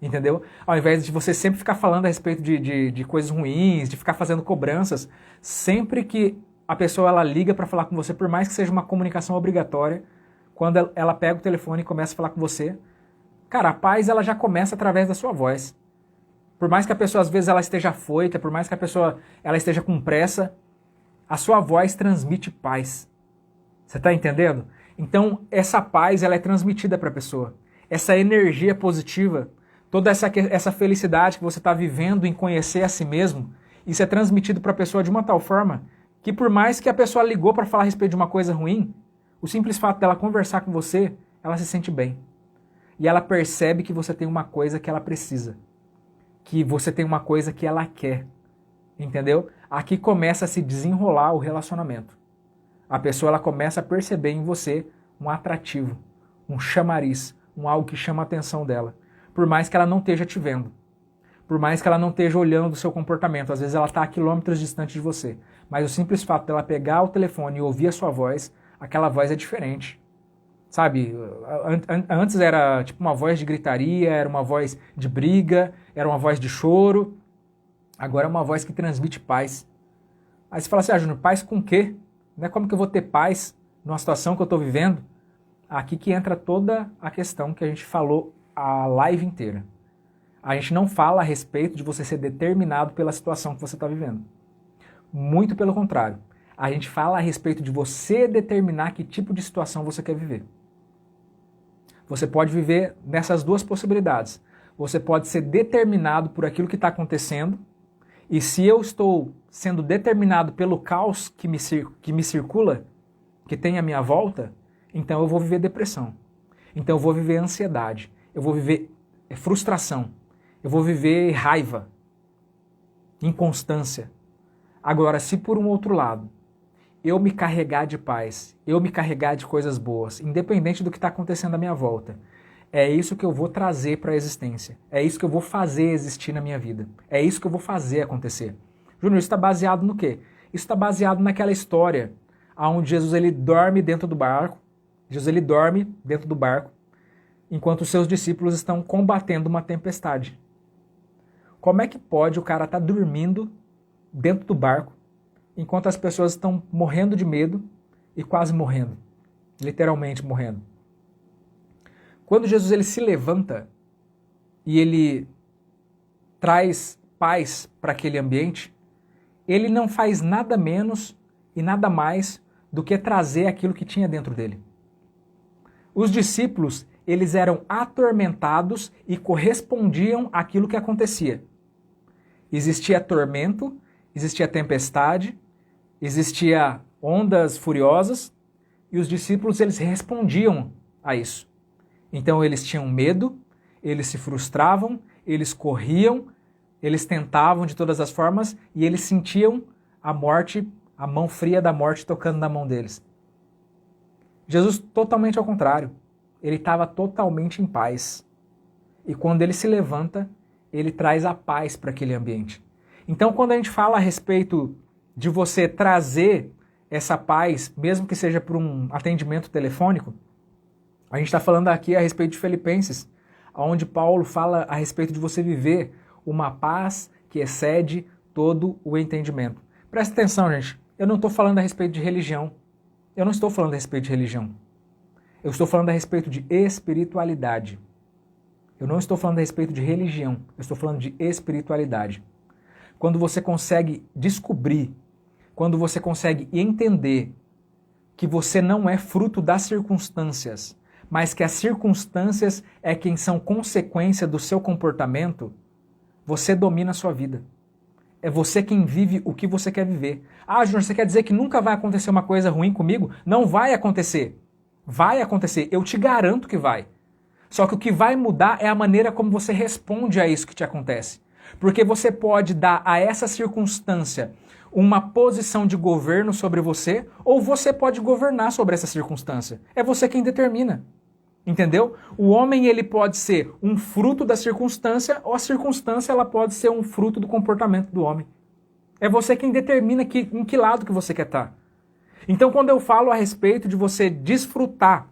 Entendeu? Ao invés de você sempre ficar falando a respeito de coisas ruins, de ficar fazendo cobranças, sempre que a pessoa ela liga para falar com você, por mais que seja uma comunicação obrigatória, quando ela pega o telefone e começa a falar com você, cara, a paz ela já começa através da sua voz. Por mais que a pessoa às vezes ela esteja afoita, por mais que a pessoa ela esteja com pressa, a sua voz transmite paz. Você está entendendo? Então, essa paz ela é transmitida para a pessoa. Essa energia positiva, toda essa felicidade que você está vivendo em conhecer a si mesmo, isso é transmitido para a pessoa de uma tal forma que por mais que a pessoa ligou para falar a respeito de uma coisa ruim, o simples fato dela conversar com você, ela se sente bem. E ela percebe que você tem uma coisa que ela precisa. Que você tem uma coisa que ela quer. Entendeu? Aqui começa a se desenrolar o relacionamento. A pessoa ela começa a perceber em você um atrativo, um chamariz, algo que chama a atenção dela. Por mais que ela não esteja te vendo. Por mais que ela não esteja olhando o seu comportamento. Às vezes ela está a quilômetros distante de você. Mas o simples fato dela pegar o telefone e ouvir a sua voz, aquela voz é diferente. Sabe, antes era tipo uma voz de gritaria, era uma voz de briga, era uma voz de choro. Agora é uma voz que transmite paz. Aí você fala assim, Júnior, paz com o quê? Não é como que eu vou ter paz numa situação que eu estou vivendo? Aqui que entra toda a questão que a gente falou a live inteira. A gente não fala a respeito de você ser determinado pela situação que você está vivendo. Muito pelo contrário. A gente fala a respeito de você determinar que tipo de situação você quer viver. Você pode viver nessas duas possibilidades. Você pode ser determinado por aquilo que está acontecendo, e se eu estou sendo determinado pelo caos que me circula, que tem à minha volta, então eu vou viver depressão. Então eu vou viver ansiedade. Eu vou viver frustração. Eu vou viver raiva, inconstância. Agora, se por um outro lado, eu me carregar de paz, eu me carregar de coisas boas, independente do que está acontecendo à minha volta, é isso que eu vou trazer para a existência. É isso que eu vou fazer existir na minha vida. É isso que eu vou fazer acontecer. Júnior, isso está baseado no quê? Isso está baseado naquela história onde Jesus ele dorme dentro do barco. Jesus ele dorme dentro do barco, enquanto os seus discípulos estão combatendo uma tempestade. Como é que pode o cara estar dormindo dentro do barco, enquanto as pessoas estão morrendo de medo e quase morrendo, literalmente morrendo? Quando Jesus ele se levanta e ele traz paz para aquele ambiente, ele não faz nada menos e nada mais do que trazer aquilo que tinha dentro dele. Os discípulos, eles eram atormentados e correspondiam àquilo que acontecia. Existia tormento, existia tempestade, existia ondas furiosas, e os discípulos eles respondiam a isso. Então eles tinham medo, eles se frustravam, eles corriam, eles tentavam de todas as formas e eles sentiam a morte, a mão fria da morte tocando na mão deles. Jesus totalmente ao contrário, ele estava totalmente em paz. E quando ele se levanta, ele traz a paz para aquele ambiente. Então quando a gente fala a respeito de você trazer essa paz, mesmo que seja por um atendimento telefônico, a gente está falando aqui a respeito de Filipenses, onde Paulo fala a respeito de você viver uma paz que excede todo o entendimento. Presta atenção, gente, eu não estou falando a respeito de religião. Eu não estou falando a respeito de religião. Eu estou falando a respeito de espiritualidade. Eu não estou falando a respeito de religião. Eu estou falando de espiritualidade. Quando você consegue descobrir, quando você consegue entender que você não é fruto das circunstâncias, mas que as circunstâncias é quem são consequência do seu comportamento, você domina a sua vida. É você quem vive o que você quer viver. Ah, Júnior, você quer dizer que nunca vai acontecer uma coisa ruim comigo? Não vai acontecer. Vai acontecer, eu te garanto que vai. Só que o que vai mudar é a maneira como você responde a isso que te acontece. Porque você pode dar a essa circunstância uma posição de governo sobre você, ou você pode governar sobre essa circunstância. É você quem determina. Entendeu? O homem ele pode ser um fruto da circunstância, ou a circunstância ela pode ser um fruto do comportamento do homem. É você quem determina em que lado que você quer estar. Então quando eu falo a respeito de você desfrutar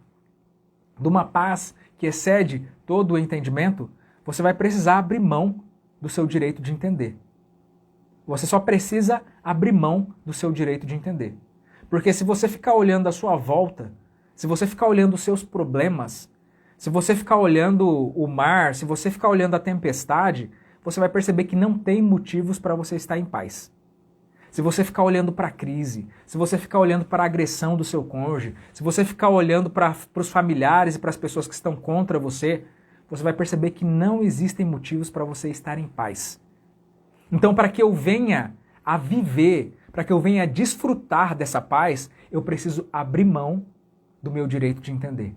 de uma paz que excede todo o entendimento, você vai precisar abrir mão do seu direito de entender. Você só precisa abrir mão do seu direito de entender. Porque se você ficar olhando a sua volta, se você ficar olhando os seus problemas, se você ficar olhando o mar, se você ficar olhando a tempestade, você vai perceber que não tem motivos para você estar em paz. Se você ficar olhando para a crise, se você ficar olhando para a agressão do seu cônjuge, se você ficar olhando para os familiares e para as pessoas que estão contra você, você vai perceber que não existem motivos para você estar em paz. Então, para que eu venha a viver, para que eu venha a desfrutar dessa paz, eu preciso abrir mão do meu direito de entender.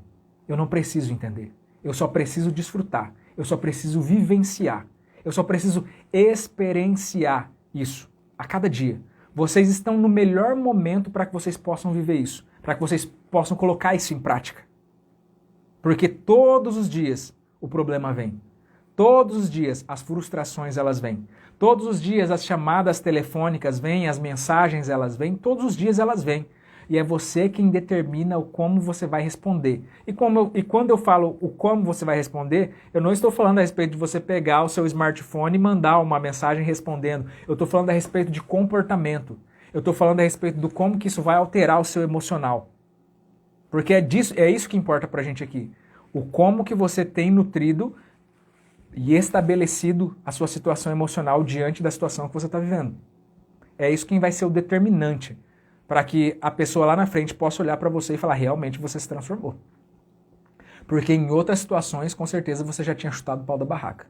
Eu não preciso entender. Eu só preciso desfrutar. Eu só preciso vivenciar. Eu só preciso experienciar isso a cada dia. Vocês estão no melhor momento para que vocês possam viver isso, para que vocês possam colocar isso em prática. Porque todos os dias o problema vem. Todos os dias as frustrações elas vêm. Todos os dias as chamadas telefônicas vêm, as mensagens elas vêm, todos os dias elas vêm. e é você quem determina o como você vai responder. E quando eu falo o como você vai responder, eu não estou falando a respeito de você pegar o seu smartphone e mandar uma mensagem respondendo. Eu estou falando a respeito de comportamento. Eu estou falando a respeito do como que isso vai alterar o seu emocional. Porque é isso que importa pra gente aqui. O como que você tem nutrido e estabelecido a sua situação emocional diante da situação que você está vivendo. É isso quem vai ser o determinante para que a pessoa lá na frente possa olhar para você e falar, realmente você se transformou. Porque em outras situações, com certeza, você já tinha chutado o pau da barraca.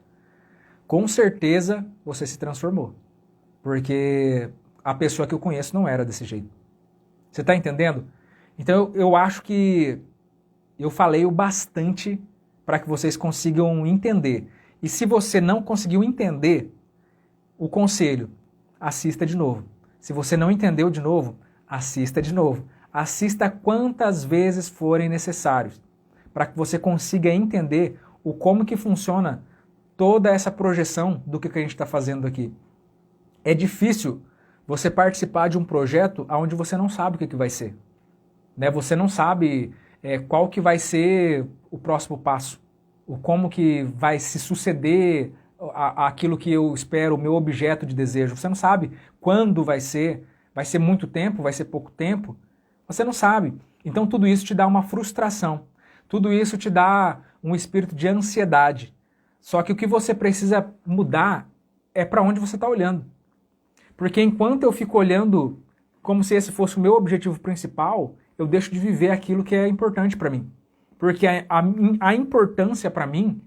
Com certeza, você se transformou. Porque a pessoa que eu conheço não era desse jeito. Você está entendendo? Então eu acho que eu falei o bastante para que vocês consigam entender. E se você não conseguiu entender, o conselho, assista de novo. Se você não entendeu de novo, assista de novo. Assista quantas vezes forem necessários, para que você consiga entender o como que funciona toda essa projeção do que a gente está fazendo aqui. É difícil você participar de um projeto onde você não sabe o que vai ser. Né? Você não sabe qual que vai ser o próximo passo, o como que vai se suceder aquilo que eu espero, o meu objeto de desejo. Você não sabe quando vai ser muito tempo, vai ser pouco tempo, você não sabe. Então tudo isso te dá uma frustração, tudo isso te dá um espírito de ansiedade. Só que o que você precisa mudar é para onde você está olhando. Porque enquanto eu fico olhando como se esse fosse o meu objetivo principal, eu deixo de viver aquilo que é importante para mim. Porque a importância para mim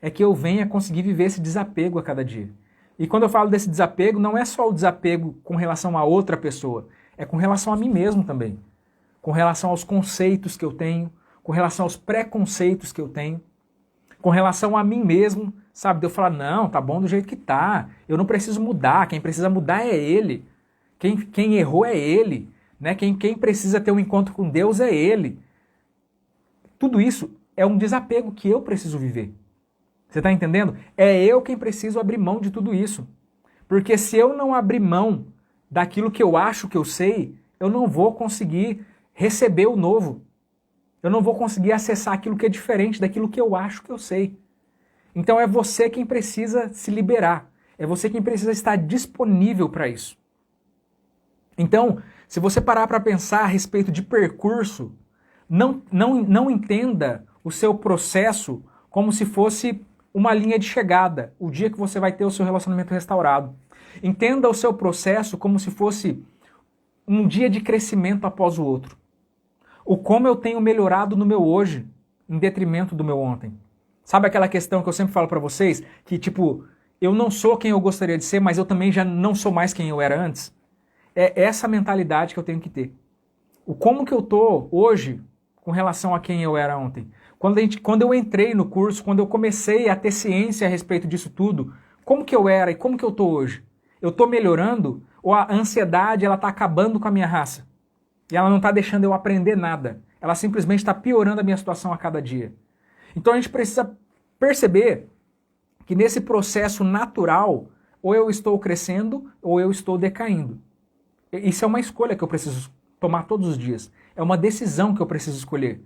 é que eu venha conseguir viver esse desapego a cada dia. E quando eu falo desse desapego, não é só o desapego com relação a outra pessoa, é com relação a mim mesmo também. Com relação aos conceitos que eu tenho, com relação aos preconceitos que eu tenho, com relação a mim mesmo, sabe? De eu falar, não, tá bom do jeito que tá, eu não preciso mudar, quem precisa mudar é ele, quem errou é ele, né? Quem precisa ter um encontro com Deus é ele. Tudo isso é um desapego que eu preciso viver. Você está entendendo? É eu quem preciso abrir mão de tudo isso. Porque se eu não abrir mão daquilo que eu acho que eu sei, eu não vou conseguir receber o novo. Eu não vou conseguir acessar aquilo que é diferente daquilo que eu acho que eu sei. Então é você quem precisa se liberar. É você quem precisa estar disponível para isso. Então, se você parar para pensar a respeito de percurso, não entenda o seu processo como se fosse uma linha de chegada, o dia que você vai ter o seu relacionamento restaurado. Entenda o seu processo como se fosse um dia de crescimento após o outro. O como eu tenho melhorado no meu hoje, em detrimento do meu ontem. Sabe aquela questão que eu sempre falo para vocês, que tipo, eu não sou quem eu gostaria de ser, mas eu também já não sou mais quem eu era antes? É essa mentalidade que eu tenho que ter. O como que eu tô hoje com relação a quem eu era ontem. Quando eu entrei no curso, quando eu comecei a ter ciência a respeito disso tudo, como que eu era e como que eu tô hoje? Eu tô melhorando ou a ansiedade ela tá acabando com a minha raça? E ela não tá deixando eu aprender nada. Ela simplesmente está piorando a minha situação a cada dia. Então a gente precisa perceber que nesse processo natural, ou eu estou crescendo ou eu estou decaindo. Isso é uma escolha que eu preciso tomar todos os dias. É uma decisão que eu preciso escolher.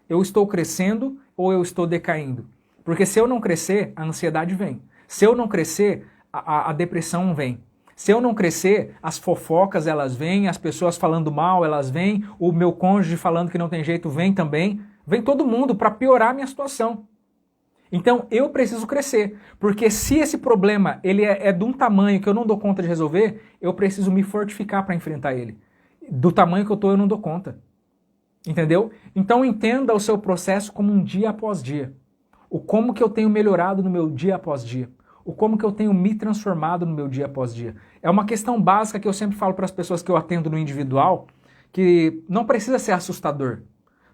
Eu estou crescendo ou eu estou decaindo? Porque se eu não crescer, a ansiedade vem. Se eu não crescer, a depressão vem. Se eu não crescer, as fofocas elas vêm, as pessoas falando mal elas vêm, o meu cônjuge falando que não tem jeito vem também. Vem todo mundo para piorar a minha situação. Então eu preciso crescer, porque se esse problema ele é de um tamanho que eu não dou conta de resolver, eu preciso me fortificar para enfrentar ele. Do tamanho que eu tô, eu não dou conta. Entendeu? Então entenda o seu processo como um dia após dia. O como que eu tenho melhorado no meu dia após dia. O como que eu tenho me transformado no meu dia após dia. É uma questão básica que eu sempre falo para as pessoas que eu atendo no individual, que não precisa ser assustador.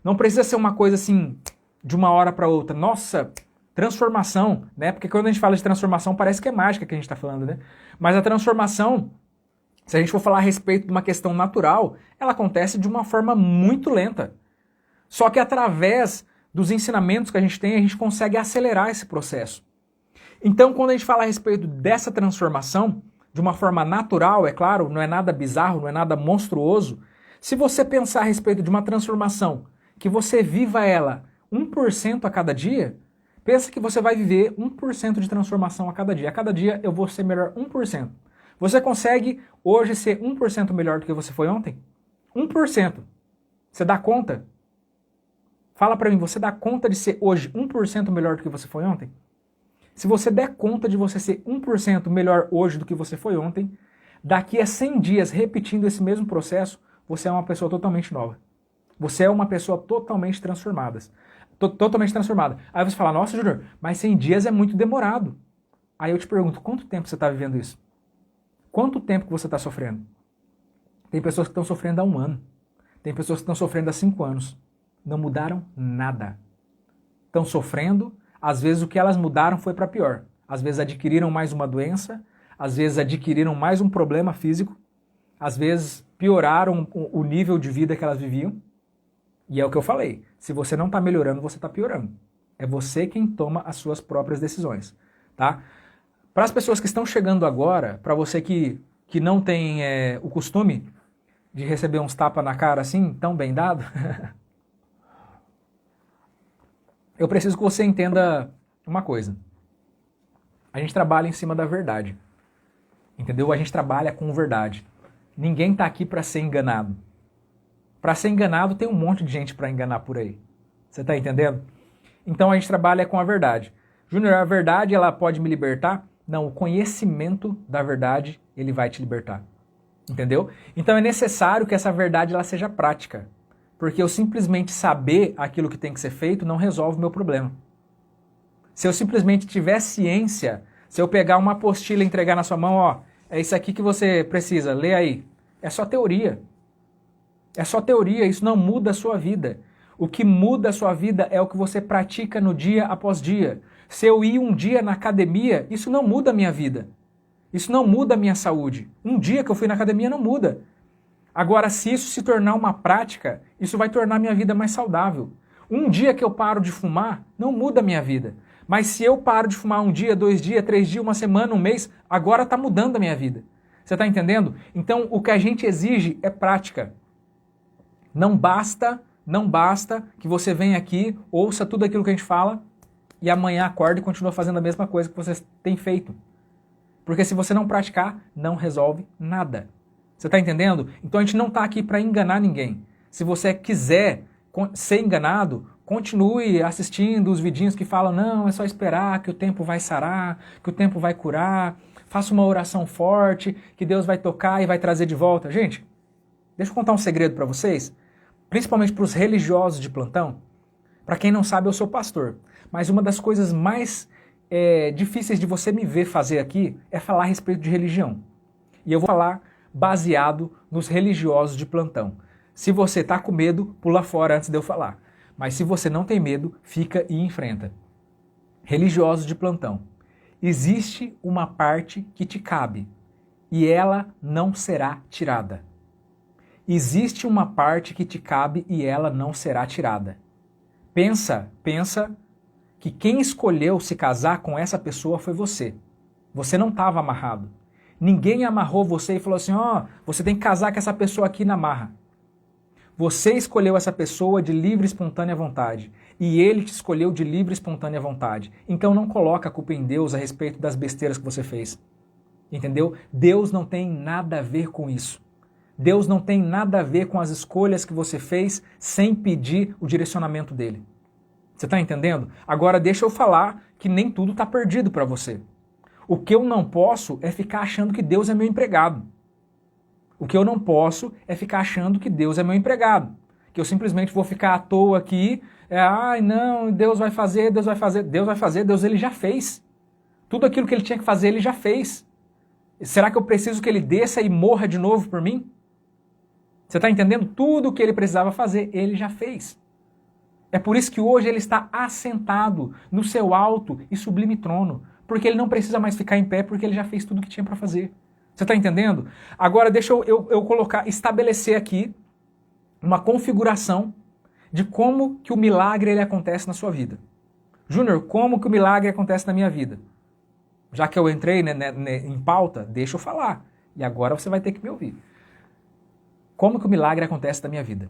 Não precisa ser uma coisa assim, de uma hora para outra. Nossa, transformação, né? Porque quando a gente fala de transformação parece que é mágica que a gente está falando, né? Mas a transformação, se a gente for falar a respeito de uma questão natural, ela acontece de uma forma muito lenta. Só que através dos ensinamentos que a gente consegue acelerar esse processo. Então, quando a gente fala a respeito dessa transformação, de uma forma natural, é claro, não é nada bizarro, não é nada monstruoso, Se você pensar a respeito de uma transformação, que você viva ela 1% a cada dia, pensa que você vai viver 1% de transformação a cada dia. A cada dia eu vou ser melhor 1%. Você consegue hoje ser 1% melhor do que você foi ontem? 1%. Você dá conta? Fala pra mim, você dá conta de ser hoje 1% melhor do que você foi ontem? Se você der conta de você ser 1% melhor hoje do que você foi ontem, daqui a 100 dias repetindo esse mesmo processo, você é uma pessoa totalmente nova. Você é uma pessoa totalmente transformada. Totalmente transformada. Aí você fala, nossa, Júnior, mas 100 dias é muito demorado. Aí eu te pergunto, quanto tempo você está vivendo isso? Quanto tempo que você está sofrendo? Tem pessoas que estão sofrendo há 1 ano. Tem pessoas que estão sofrendo há 5 anos. Não mudaram nada. Estão sofrendo, às vezes o que elas mudaram foi para pior. Às vezes adquiriram mais uma doença, às vezes adquiriram mais um problema físico, às vezes pioraram o nível de vida que elas viviam. E é o que eu falei, se você não está melhorando, você está piorando. É você quem toma as suas próprias decisões, tá? Para as pessoas que estão chegando agora, para você que não tem o costume de receber uns tapas na cara assim, tão bem dado, eu preciso que você entenda uma coisa. A gente trabalha em cima da verdade, entendeu? A gente trabalha com verdade. Ninguém está aqui para ser enganado. Para ser enganado tem um monte de gente para enganar por aí. Você está entendendo? Então a gente trabalha com a verdade. Júnior, a verdade ela pode me libertar? Não, o conhecimento da verdade ele vai te libertar. Entendeu? Então é necessário que essa verdade ela seja prática. Porque eu simplesmente saber aquilo que tem que ser feito não resolve o meu problema. Se eu simplesmente tiver ciência, se eu pegar uma apostila e entregar na sua mão, ó, é isso aqui que você precisa, lê aí. É só teoria. É só teoria, isso não muda a sua vida. O que muda a sua vida é o que você pratica no dia após dia. Se eu ir um dia na academia, isso não muda a minha vida. Isso não muda a minha saúde. Um dia que eu fui na academia não muda. Agora, se isso se tornar uma prática, isso vai tornar minha vida mais saudável. Um dia que eu paro de fumar, não muda a minha vida. Mas se eu paro de fumar 1 dia, 2 dias, 3 dias, 1 semana, 1 mês, agora está mudando a minha vida. Você está entendendo? Então, o que a gente exige é prática. Não basta que você venha aqui, ouça tudo aquilo que a gente fala e amanhã acorda e continua fazendo a mesma coisa que você tem feito. Porque se você não praticar, não resolve nada. Você está entendendo? Então a gente não está aqui para enganar ninguém. Se você quiser ser enganado, continue assistindo os vidinhos que falam, não, é só esperar que o tempo vai sarar, que o tempo vai curar, faça uma oração forte, que Deus vai tocar e vai trazer de volta. Gente, deixa eu contar um segredo para vocês, principalmente para os religiosos de plantão. Para quem não sabe, eu sou pastor, mas uma das coisas mais difíceis de você me ver fazer aqui é falar a respeito de religião. E eu vou falar baseado nos religiosos de plantão. Se você está com medo, pula fora antes de eu falar. Mas se você não tem medo, fica e enfrenta. Religiosos de plantão. Existe uma parte que te cabe e ela não será tirada. Existe uma parte que te cabe e ela não será tirada. Pensa que quem escolheu se casar com essa pessoa foi você. Você não estava amarrado. Ninguém amarrou você e falou assim, ó, você tem que casar com essa pessoa aqui na marra. Você escolheu essa pessoa de livre e espontânea vontade. E ele te escolheu de livre e espontânea vontade. Então não coloca a culpa em Deus a respeito das besteiras que você fez. Entendeu? Deus não tem nada a ver com isso. Deus não tem nada a ver com as escolhas que você fez sem pedir o direcionamento dele. Você está entendendo? Agora deixa eu falar que nem tudo está perdido para você. O que eu não posso é ficar achando que Deus é meu empregado. O que eu não posso é ficar achando que Deus é meu empregado. Que eu simplesmente vou ficar à toa aqui, não, Deus vai fazer, Deus vai fazer. Deus vai fazer, Deus ele já fez. Tudo aquilo que ele tinha que fazer, ele já fez. Será que eu preciso que ele desça e morra de novo por mim? Você está entendendo? Tudo o que ele precisava fazer, ele já fez. É por isso que hoje ele está assentado no seu alto e sublime trono. Porque ele não precisa mais ficar em pé, porque ele já fez tudo o que tinha para fazer. Você está entendendo? Agora deixa eu estabelecer aqui uma configuração de como que o milagre ele acontece na sua vida. Júnior, como que o milagre acontece na minha vida? Já que eu entrei em pauta, deixa eu falar. E agora você vai ter que me ouvir. como que o milagre acontece na minha vida?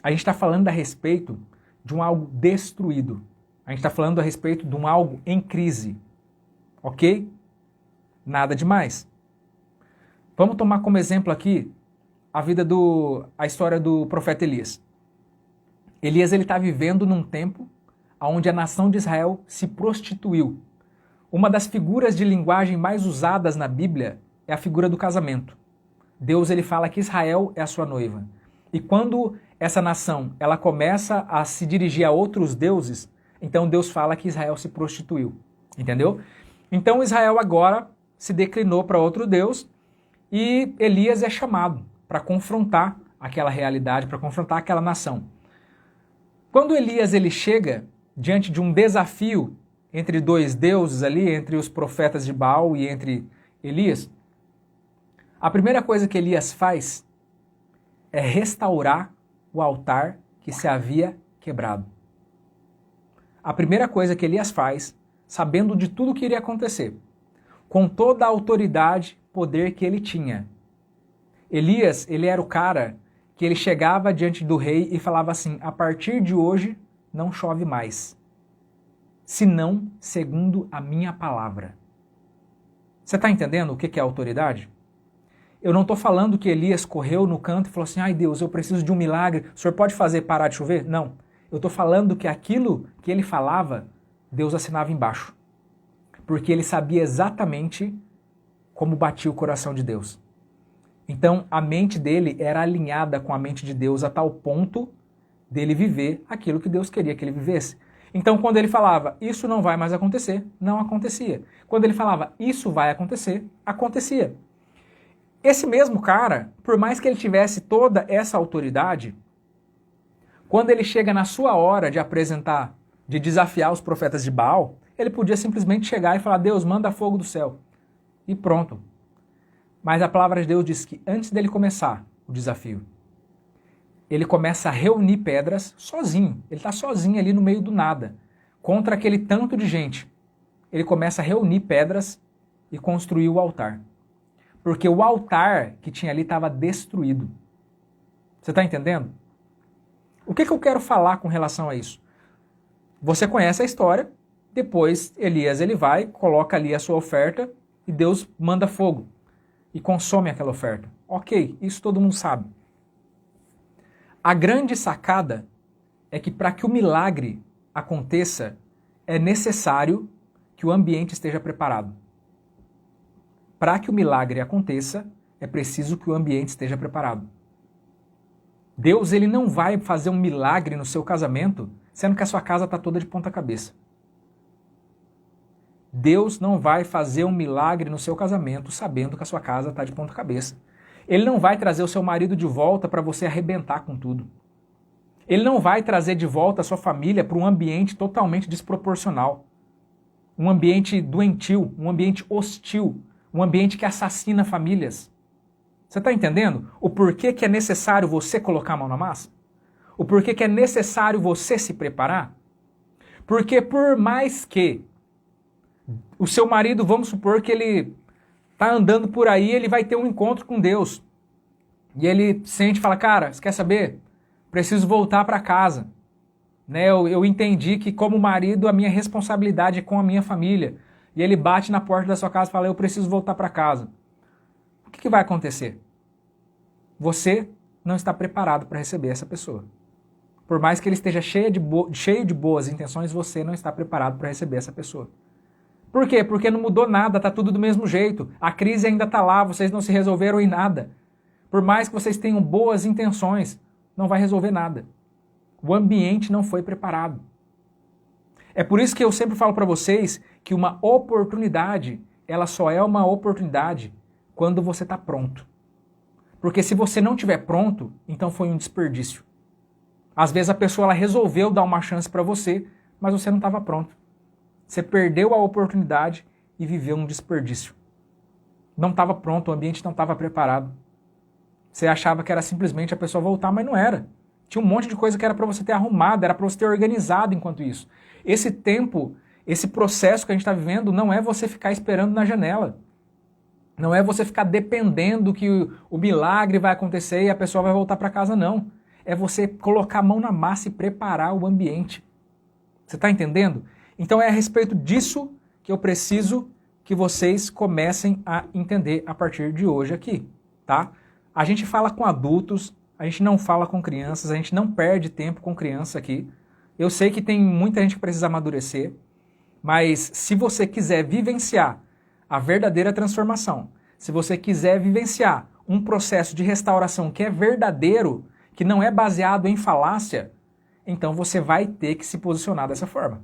A gente está falando a respeito de um algo destruído. A gente está falando a respeito de um algo em crise. Ok? Nada demais. Vamos tomar como exemplo aqui a história do profeta Elias. Elias está vivendo num tempo onde a nação de Israel se prostituiu. Uma das figuras de linguagem mais usadas na Bíblia é a figura do casamento. Deus ele fala que Israel é a sua noiva. E quando essa nação ela começa a se dirigir a outros deuses, então Deus fala que Israel se prostituiu. Entendeu? Então Israel agora se declinou para outro Deus e Elias é chamado para confrontar aquela realidade, para confrontar aquela nação. Quando Elias ele chega diante de um desafio entre dois deuses ali, entre os profetas de Baal e entre Elias, a primeira coisa que Elias faz é restaurar o altar que se havia quebrado. A primeira coisa que Elias faz, sabendo de tudo que iria acontecer, com toda a autoridade, poder que ele tinha. Elias, ele era o cara que ele chegava diante do rei e falava assim: a partir de hoje não chove mais, senão segundo a minha palavra. Você está entendendo o que é autoridade? Eu não estou falando que Elias correu no canto e falou assim: ai Deus, eu preciso de um milagre, o senhor pode fazer parar de chover? Não. Eu estou falando que aquilo que ele falava, Deus assinava embaixo. Porque ele sabia exatamente como batia o coração de Deus. Então a mente dele era alinhada com a mente de Deus a tal ponto dele viver aquilo que Deus queria que ele vivesse. Então quando ele falava, isso não vai mais acontecer, não acontecia. Quando ele falava, isso vai acontecer, acontecia. Esse mesmo cara, por mais que ele tivesse toda essa autoridade, quando ele chega na sua hora de apresentar, de desafiar os profetas de Baal, ele podia simplesmente chegar e falar: Deus, manda fogo do céu. E pronto. Mas a palavra de Deus diz que antes dele começar o desafio, ele começa a reunir pedras sozinho. Ele está sozinho ali no meio do nada, contra aquele tanto de gente. Ele começa a reunir pedras e construir o altar. Porque o altar que tinha ali estava destruído. Você está entendendo? O que eu quero falar com relação a isso? Você conhece a história, depois Elias ele vai, coloca ali a sua oferta e Deus manda fogo e consome aquela oferta. Ok, isso todo mundo sabe. A grande sacada é que para que o milagre aconteça, é necessário que o ambiente esteja preparado. Para que o milagre aconteça, é preciso que o ambiente esteja preparado. Deus ele não vai fazer um milagre no seu casamento, sendo que a sua casa está toda de ponta cabeça. Deus não vai fazer um milagre no seu casamento sabendo que a sua casa está de ponta cabeça. Ele não vai trazer o seu marido de volta para você arrebentar com tudo. Ele não vai trazer de volta a sua família para um ambiente totalmente desproporcional. Um ambiente doentio, um ambiente hostil, um ambiente que assassina famílias. Você está entendendo o porquê que é necessário você colocar a mão na massa? O porquê que é necessário você se preparar? Porque por mais que o seu marido, vamos supor que ele está andando por aí, ele vai ter um encontro com Deus. E ele sente e fala: cara, você quer saber? Preciso voltar para casa. Né? Eu entendi que como marido a minha responsabilidade é com a minha família. E ele bate na porta da sua casa e fala: eu preciso voltar para casa. O que vai acontecer? Você não está preparado para receber essa pessoa. Por mais que ele esteja cheio de boas intenções, você não está preparado para receber essa pessoa. Por quê? Porque não mudou nada, está tudo do mesmo jeito. A crise ainda está lá, vocês não se resolveram em nada. Por mais que vocês tenham boas intenções, não vai resolver nada. O ambiente não foi preparado. É por isso que eu sempre falo para vocês que uma oportunidade, ela só é uma oportunidade quando você está pronto. Porque se você não estiver pronto, então foi um desperdício. Às vezes a pessoa ela resolveu dar uma chance para você, mas você não estava pronto. Você perdeu a oportunidade e viveu um desperdício. Não estava pronto, o ambiente não estava preparado. Você achava que era simplesmente a pessoa voltar, mas não era. Tinha um monte de coisa que era para você ter arrumado, era para você ter organizado enquanto isso. Esse tempo, esse processo que a gente está vivendo não é você ficar esperando na janela. Não é você ficar dependendo que o milagre vai acontecer e a pessoa vai voltar para casa, não. É você colocar a mão na massa e preparar o ambiente. Você está entendendo? Então é a respeito disso que eu preciso que vocês comecem a entender a partir de hoje aqui, tá? A gente fala com adultos, a gente não fala com crianças, a gente não perde tempo com criança aqui. Eu sei que tem muita gente que precisa amadurecer, mas se você quiser vivenciar a verdadeira transformação, se você quiser vivenciar um processo de restauração que é verdadeiro, que não é baseado em falácia, então você vai ter que se posicionar dessa forma.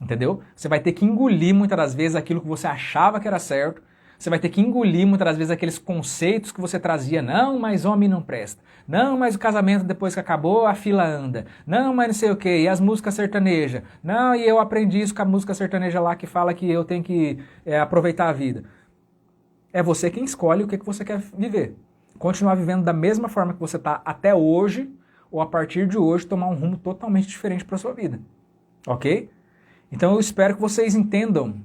Entendeu? Você vai ter que engolir muitas das vezes aquilo que você achava que era certo, você vai ter que engolir muitas das vezes aqueles conceitos que você trazia, não, mas homem não presta, não, mas o casamento depois que acabou a fila anda, não, mas não sei o que, e as músicas sertanejas, não, e eu aprendi isso com a música sertaneja lá que fala que eu tenho que aproveitar a vida. É você quem escolhe o que você quer viver. Continuar vivendo da mesma forma que você está até hoje, ou a partir de hoje tomar um rumo totalmente diferente para a sua vida. Ok? Então eu espero que vocês entendam.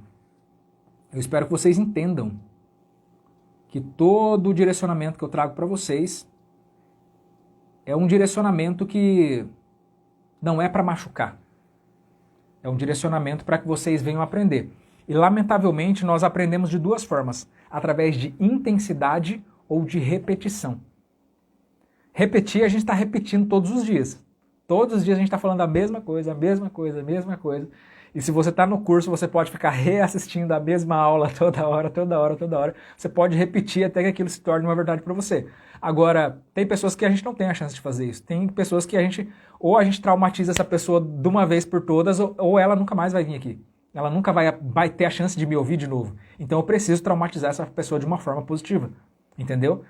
Que todo o direcionamento que eu trago para vocês é um direcionamento que não é para machucar. É um direcionamento para que vocês venham aprender. E lamentavelmente nós aprendemos de duas formas, através de intensidade ou de repetição. Repetir, a gente está repetindo todos os dias. Todos os dias a gente está falando a mesma coisa, a mesma coisa, a mesma coisa. E se você está no curso, você pode ficar reassistindo a mesma aula toda hora, toda hora, toda hora. Você pode repetir até que aquilo se torne uma verdade para você. Agora, tem pessoas que a gente não tem a chance de fazer isso. Tem pessoas que a gente traumatiza essa pessoa de uma vez por todas, ou ela nunca mais vai vir aqui. Ela nunca vai ter a chance de me ouvir de novo. Então eu preciso traumatizar essa pessoa de uma forma positiva. Entendeu?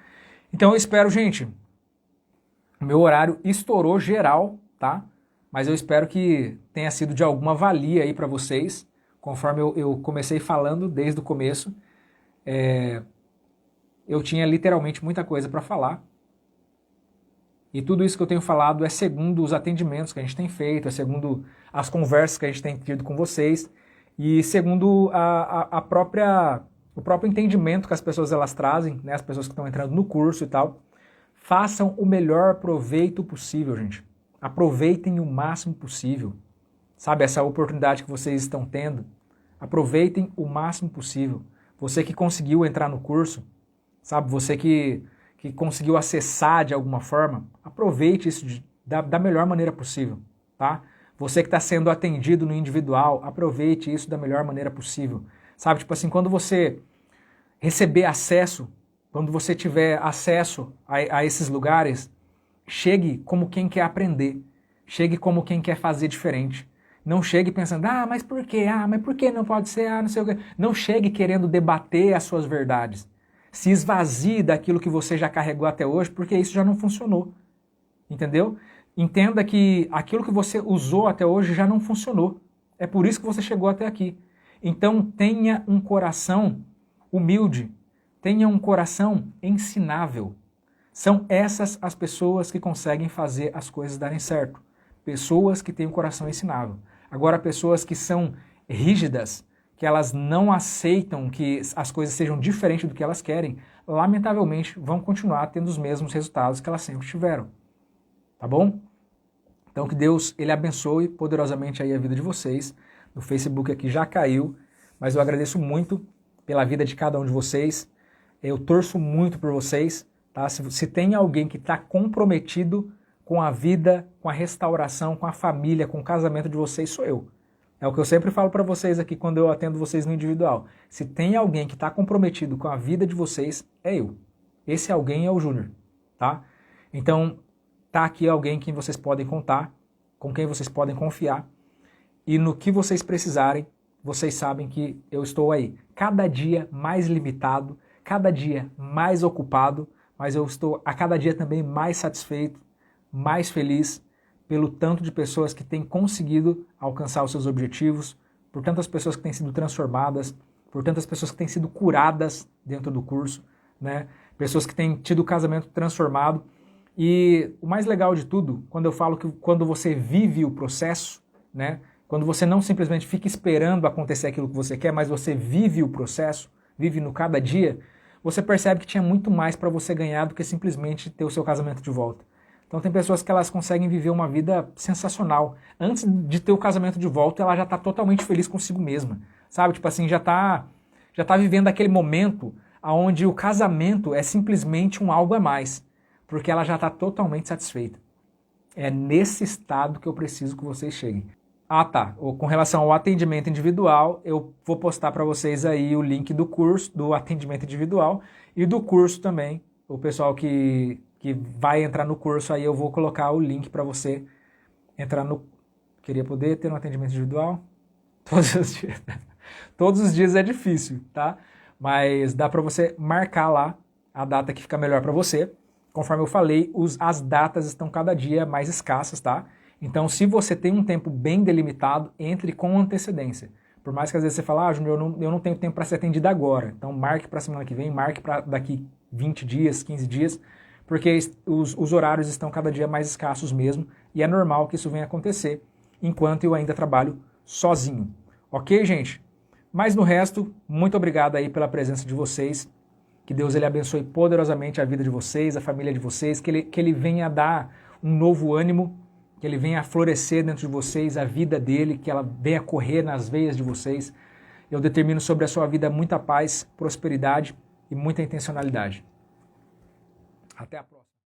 Então eu espero, gente, o meu horário estourou geral, tá? Mas eu espero que tenha sido de alguma valia aí para vocês, conforme eu comecei falando desde o começo. Eu tinha literalmente muita coisa para falar. E tudo isso que eu tenho falado é segundo os atendimentos que a gente tem feito, é segundo as conversas que a gente tem tido com vocês e segundo o próprio entendimento que as pessoas elas trazem, né, as pessoas que estão entrando no curso e tal. Façam o melhor proveito possível, gente. Aproveitem o máximo possível. Sabe, essa oportunidade que vocês estão tendo, aproveitem o máximo possível. Você que conseguiu entrar no curso, sabe, você que conseguiu acessar de alguma forma, aproveite isso da melhor maneira possível, tá? Você que está sendo atendido no individual, aproveite isso da melhor maneira possível. Sabe, tipo assim, quando você receber acesso, quando você tiver acesso a esses lugares, chegue como quem quer aprender. Chegue como quem quer fazer diferente. Não chegue pensando, mas por quê? Mas por que não pode ser? Não sei o quê. Não chegue querendo debater as suas verdades. Se esvazie daquilo que você já carregou até hoje, porque isso já não funcionou. Entendeu? Entenda que aquilo que você usou até hoje já não funcionou. É por isso que você chegou até aqui. Então tenha um coração humilde. Tenha um coração ensinável. São essas as pessoas que conseguem fazer as coisas darem certo. Pessoas que têm um coração ensinável. Agora, pessoas que são rígidas, que elas não aceitam que as coisas sejam diferentes do que elas querem, lamentavelmente vão continuar tendo os mesmos resultados que elas sempre tiveram. Tá bom? Então que Deus ele abençoe poderosamente aí a vida de vocês. O Facebook aqui já caiu, mas eu agradeço muito pela vida de cada um de vocês. Eu torço muito por vocês. Tá? Se tem alguém que está comprometido com a vida, com a restauração, com a família, com o casamento de vocês, sou eu. É o que eu sempre falo para vocês aqui quando eu atendo vocês no individual. Se tem alguém que está comprometido com a vida de vocês, é eu. Esse alguém é o Júnior. Tá? Então, tá aqui alguém que vocês podem contar, com quem vocês podem confiar. E no que vocês precisarem, vocês sabem que eu estou aí. Cada dia mais limitado, cada dia mais ocupado, mas eu estou a cada dia também mais satisfeito, mais feliz pelo tanto de pessoas que têm conseguido alcançar os seus objetivos, por tantas pessoas que têm sido transformadas, por tantas pessoas que têm sido curadas dentro do curso, né? Pessoas que têm tido o casamento transformado. E o mais legal de tudo, quando eu falo que quando você vive o processo, né? Quando você não simplesmente fica esperando acontecer aquilo que você quer, mas você vive o processo, vive no cada dia, você percebe que tinha muito mais para você ganhar do que simplesmente ter o seu casamento de volta. Então tem pessoas que elas conseguem viver uma vida sensacional. Antes de ter o casamento de volta, ela já está totalmente feliz consigo mesma. Sabe? Tipo assim, já tá vivendo aquele momento onde o casamento é simplesmente um algo a mais. Porque ela já está totalmente satisfeita. É nesse estado que eu preciso que vocês cheguem. Ah, tá. Com relação ao atendimento individual, eu vou postar para vocês aí o link do curso, do atendimento individual, e do curso também. O pessoal que vai entrar no curso, aí eu vou colocar o link para você entrar no... Queria poder ter um atendimento individual? Todos os dias. Todos os dias é difícil, tá? Mas dá para você marcar lá a data que fica melhor para você. Conforme eu falei, as datas estão cada dia mais escassas, tá? Então, se você tem um tempo bem delimitado, entre com antecedência. Por mais que às vezes você fale, Júnior, eu não tenho tempo para ser atendido agora. Então, marque para a semana que vem, marque para daqui 20 dias, 15 dias, porque os horários estão cada dia mais escassos mesmo, e é normal que isso venha acontecer, enquanto eu ainda trabalho sozinho. Ok, gente? Mas no resto, muito obrigado aí pela presença de vocês. Que Deus ele abençoe poderosamente a vida de vocês, a família de vocês, que ele venha dar um novo ânimo, que ele venha florescer dentro de vocês, a vida dele, que ela venha correr nas veias de vocês. Eu determino sobre a sua vida muita paz, prosperidade e muita intencionalidade. Até a próxima.